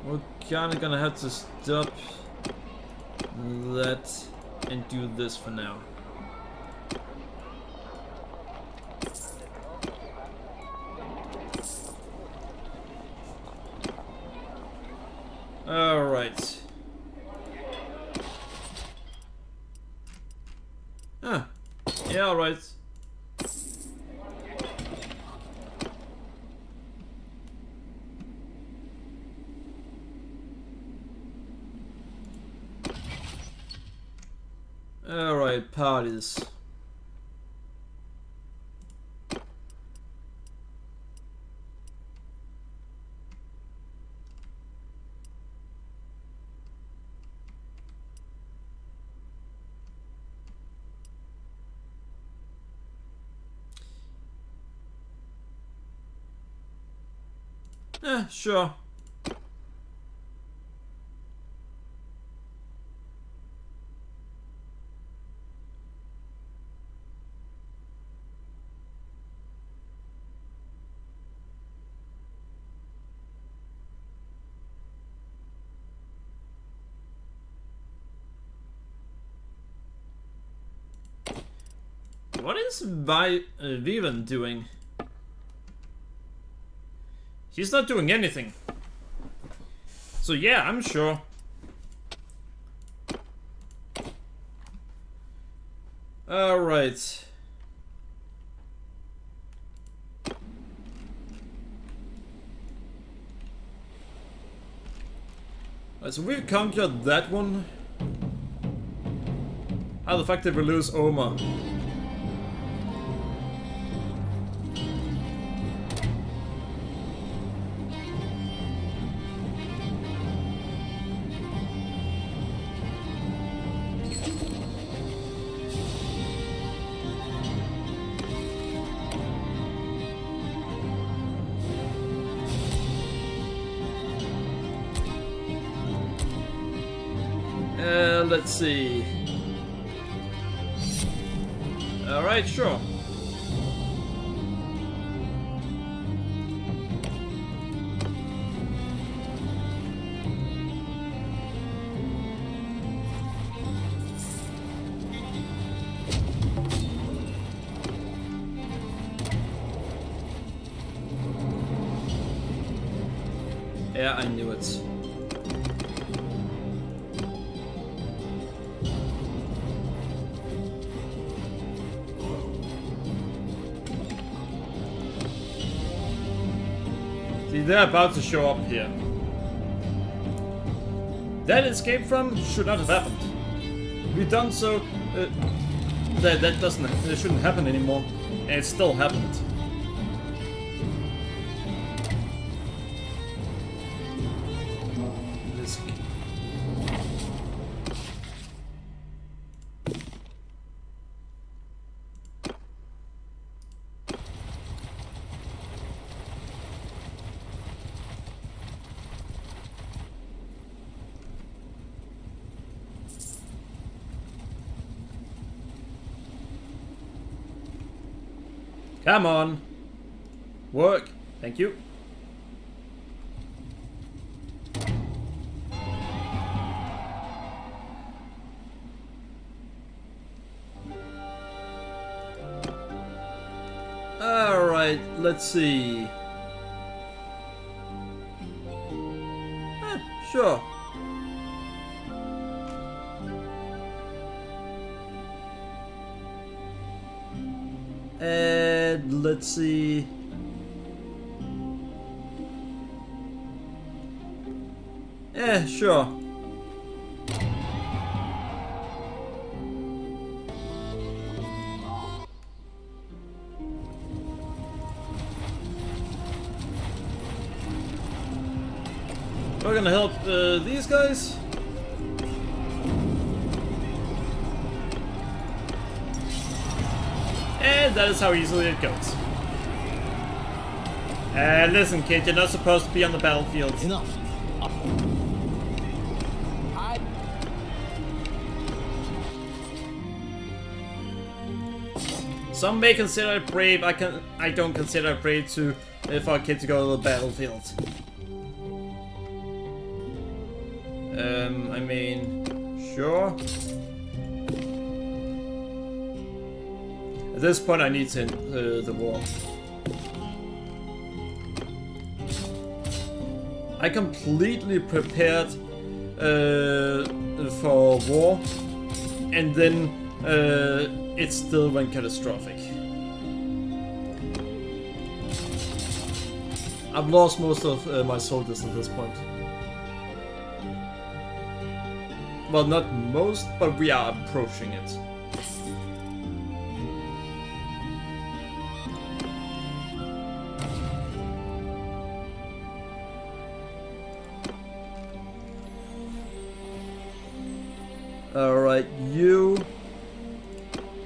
S1: we're kinda gonna have to stop that and do this for now. Alright. Ah, yeah, alright. Alright, parties. Sure. What is Vivan doing? He's not doing anything. So yeah, I'm sure. Alright. Alright, so we've conquered that one. How the fuck did we lose Oma? Let's see. Alright, sure. Yeah, I knew it. See, they're about to show up here. That escape from should not have happened. We've done so. That shouldn't happen anymore, and it still happened. This. Come on. Work. Thank you. Alright, let's see. Sure. And let's see. Yeah, sure. We're gonna help these guys. And that is how easily it goes. Listen, kid, you're not supposed to be on the battlefield.
S2: Enough.
S1: Some may consider it brave. I don't consider it brave for a kid to go to the battlefield. I mean, sure. At this point, I need to end the war. I completely prepared for war, and then it still went catastrophic. I've lost most of my soldiers at this point. Well, not most, but we are approaching it. Alright, you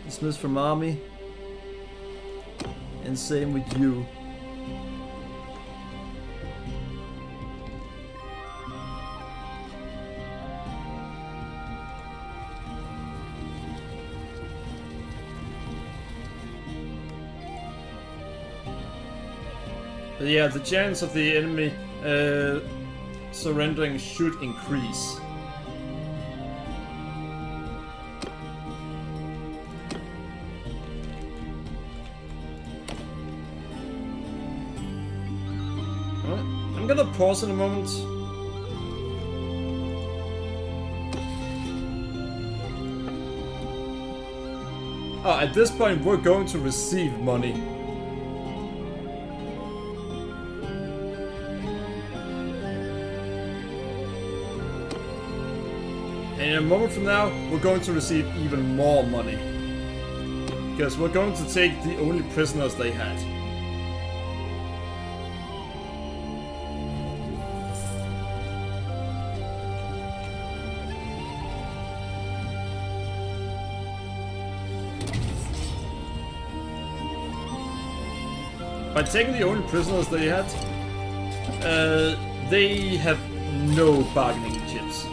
S1: dismissed from army, and same with you. But yeah, the chance of the enemy surrendering should increase. I'm gonna pause in a moment. Oh, at this point we're going to receive money. And in a moment from now, we're going to receive even more money. Because we're going to take the only prisoners they had. By taking the only prisoners they had, they have no bargaining chips.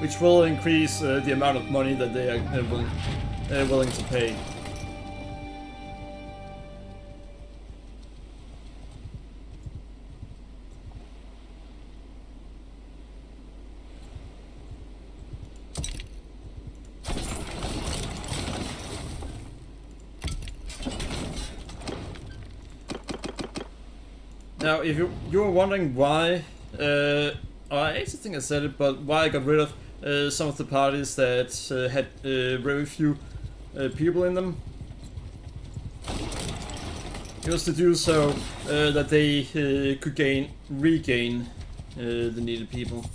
S1: Which will increase the amount of money that they are willing to pay. Now, if you were wondering why, I actually think I said it, but why I got rid of some of the parties that had very few people in them, it was to do so that they could regain the needed people.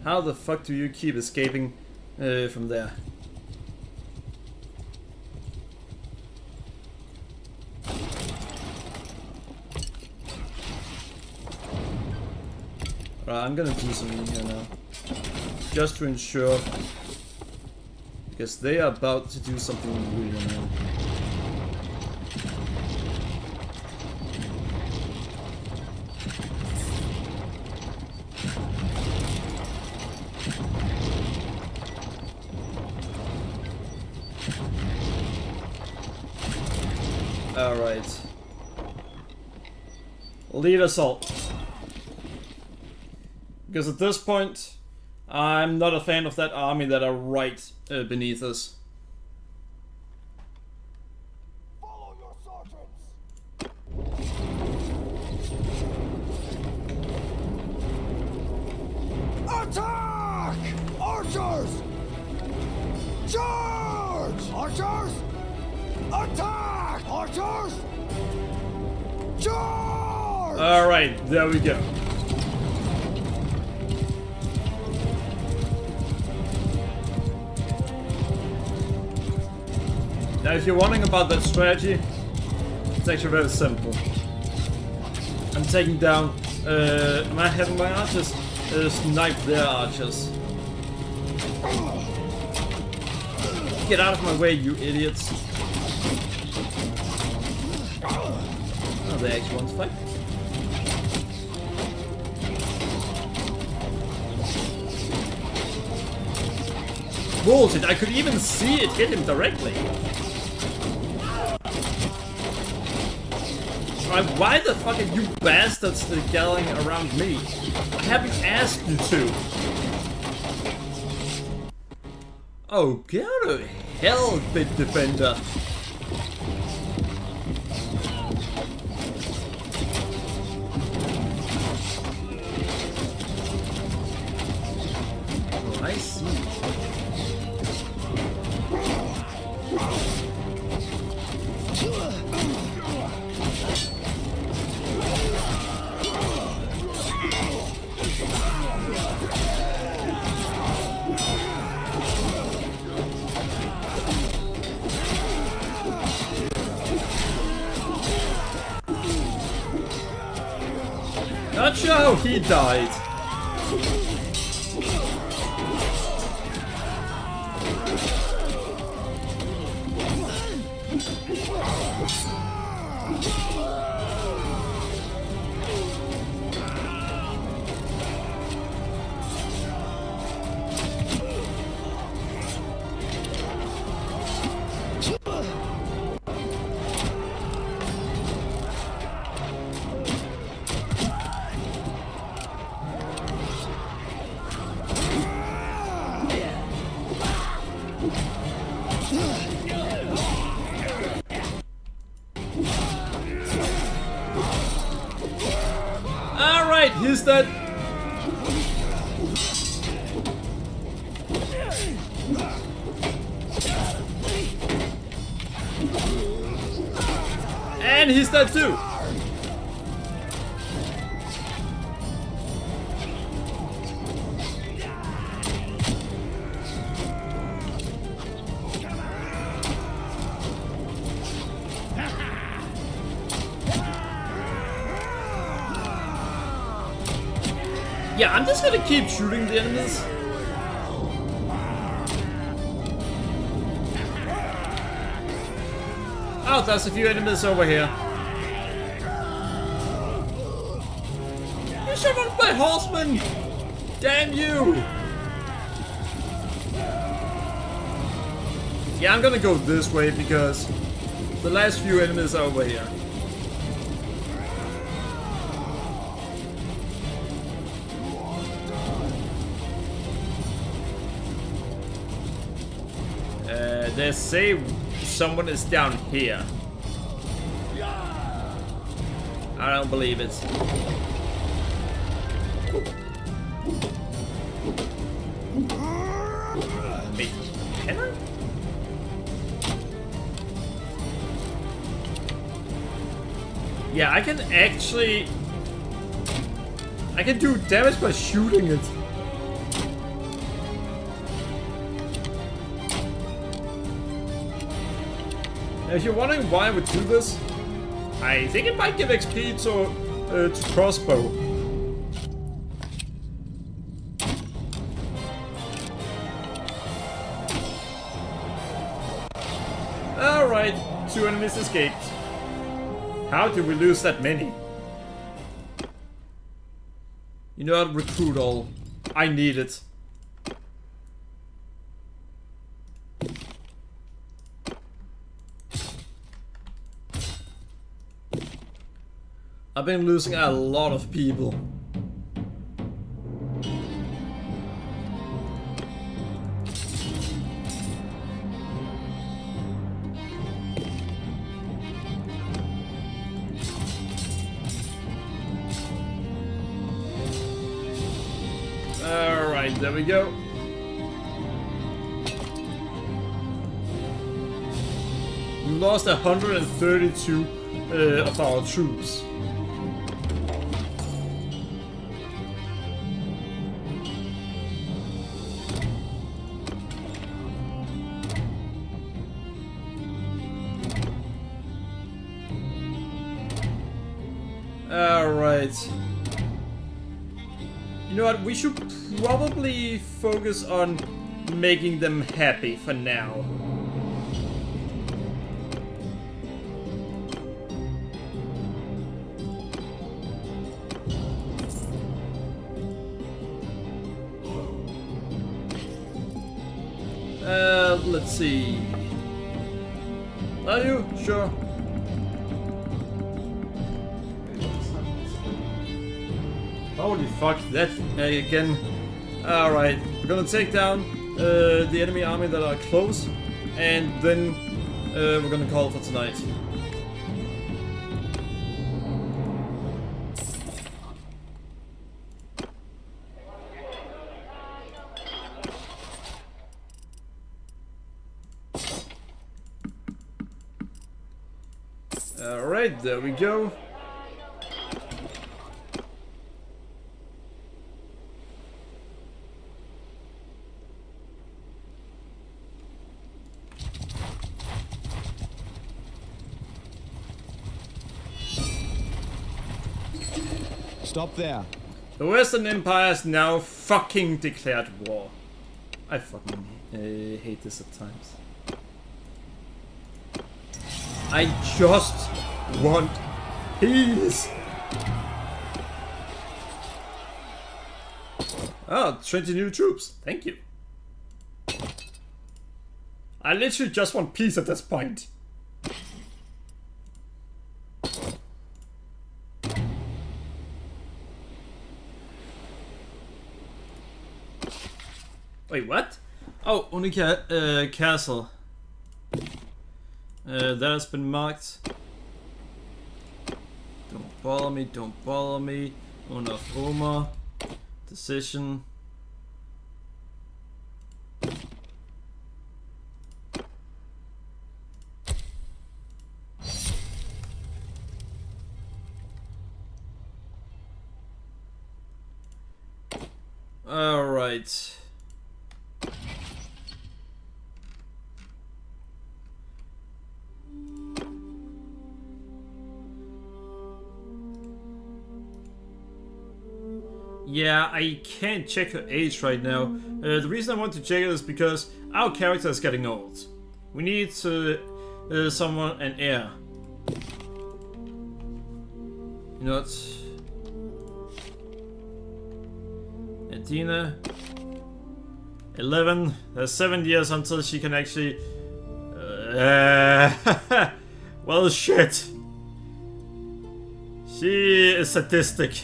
S1: How the fuck do you keep escaping from there? Right, I'm gonna do something here now. Just to ensure. Because they are about to do something really annoying. Alright. Lead assault. Because at this point, I'm not a fan of that army that are right beneath us.
S3: Follow your sergeants! Attack! Archers! Charge! Archers! Attack! Archers! Charge!
S1: Alright, there we go. Now, if you're wondering about that strategy, it's actually very simple. I'm taking down, am I having my archers snipe their archers? Get out of my way, you idiots. Oh, they actually want to fight. Bullshit, I could even see it hit him directly. Why the fuck are you bastards gathering around me? I haven't asked you to. Oh, go to hell, bit defender. Oh, I see. Not sure how he died. Alright, here's that. And he's dead too! Yeah, I'm just gonna keep shooting the enemies. Oh, there's a few enemies over here. You shot on my horseman! Damn you! Yeah, I'm gonna go this way because the last few enemies are over here. They say someone is down here. I don't believe it. Wait, can I? Yeah, I can actually... I can do damage by shooting it. If you're wondering why I would do this, I think it might give XP to crossbow. Alright, 2 enemies escaped. How did we lose that many? You know how to recruit all. I need it. I've been losing a lot of people. Alright, there we go. We lost 132 of our troops. Alright. You know what? We should probably focus on making them happy for now. Let's see. Are you? Sure. Holy fuck, that again. Alright, we're gonna take down the enemy army that are close, and then we're gonna call for tonight. Alright, there we go.
S3: Stop there.
S1: The Western Empire has now fucking declared war. I fucking hate this at times. I just want peace. Oh, 20 new troops. Thank you. I literally just want peace at this point. Wait, what? Oh, Unica Castle. That has been marked. Don't bother me, don't bother me. Enough Oma. Decision. Alright. Yeah, I can't check her age right now. The reason I want to check it is because our character is getting old. We need someone, an heir. You know what? Adina. 11. There's 7 years until she can actually... well, shit. She is sadistic.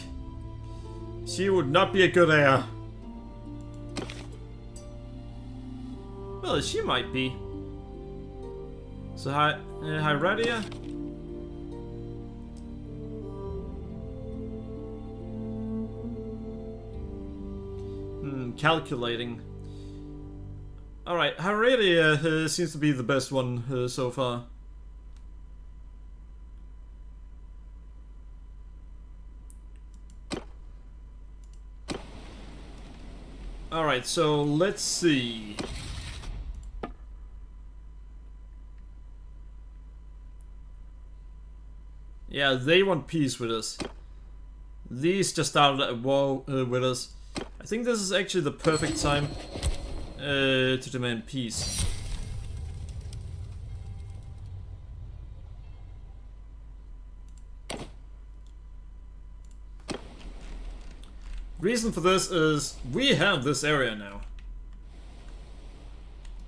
S1: She would not be a good heir. Well, she might be. So, Hyradia? Calculating. Alright, Hyradia seems to be the best one so far. Alright, so let's see. Yeah, they want peace with us. These just started at war with us. I think this is actually the perfect time to demand peace. Reason for this is we have this area now.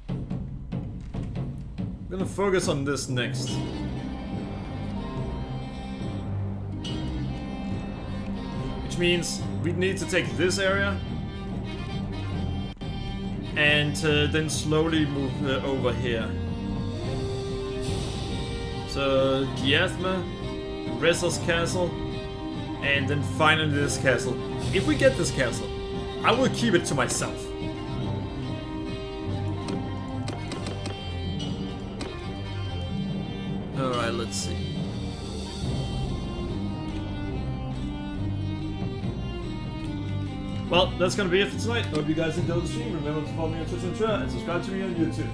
S1: I'm gonna focus on this next. Which means we need to take this area and then slowly move over here. So Giathma, Wrestler's Castle, and then finally this castle. If we get this castle, I will keep it to myself. Alright, let's see. Well, that's gonna be it for tonight. Hope you guys enjoyed the stream. Remember to follow me on Twitter and Twitter, and subscribe to me on YouTube.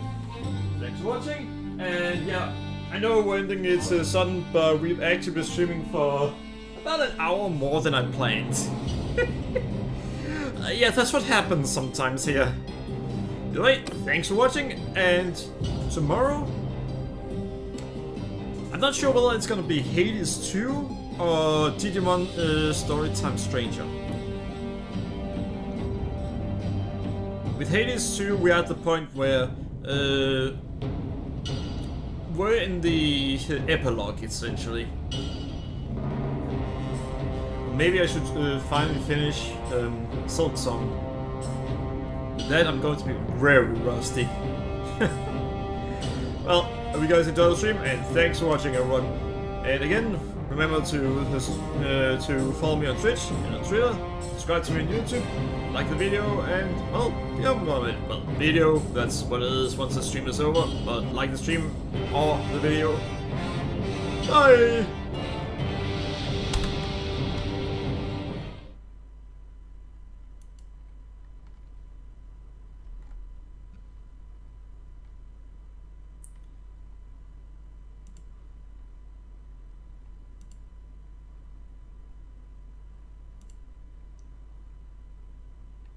S1: Thanks for watching, and yeah, I know we're ending it sudden, but we've actually been streaming for about an hour more than I planned. Yeah, that's what happens sometimes here. Anyway, thanks for watching, and tomorrow... I'm not sure whether it's gonna be Hades 2 or Digimon Storytime Stranger. With Hades 2, we're at the point where we're in the epilogue, essentially. Maybe I should finally finish Silk Song. With that, I'm going to be very rusty. Well, hope you guys enjoyed the stream, and thanks for watching, everyone. And again, remember to follow me on Twitch and on Twitter, subscribe to me on YouTube, like the video, and well, video, that's what it is once the stream is over. But like the stream or the video. Bye!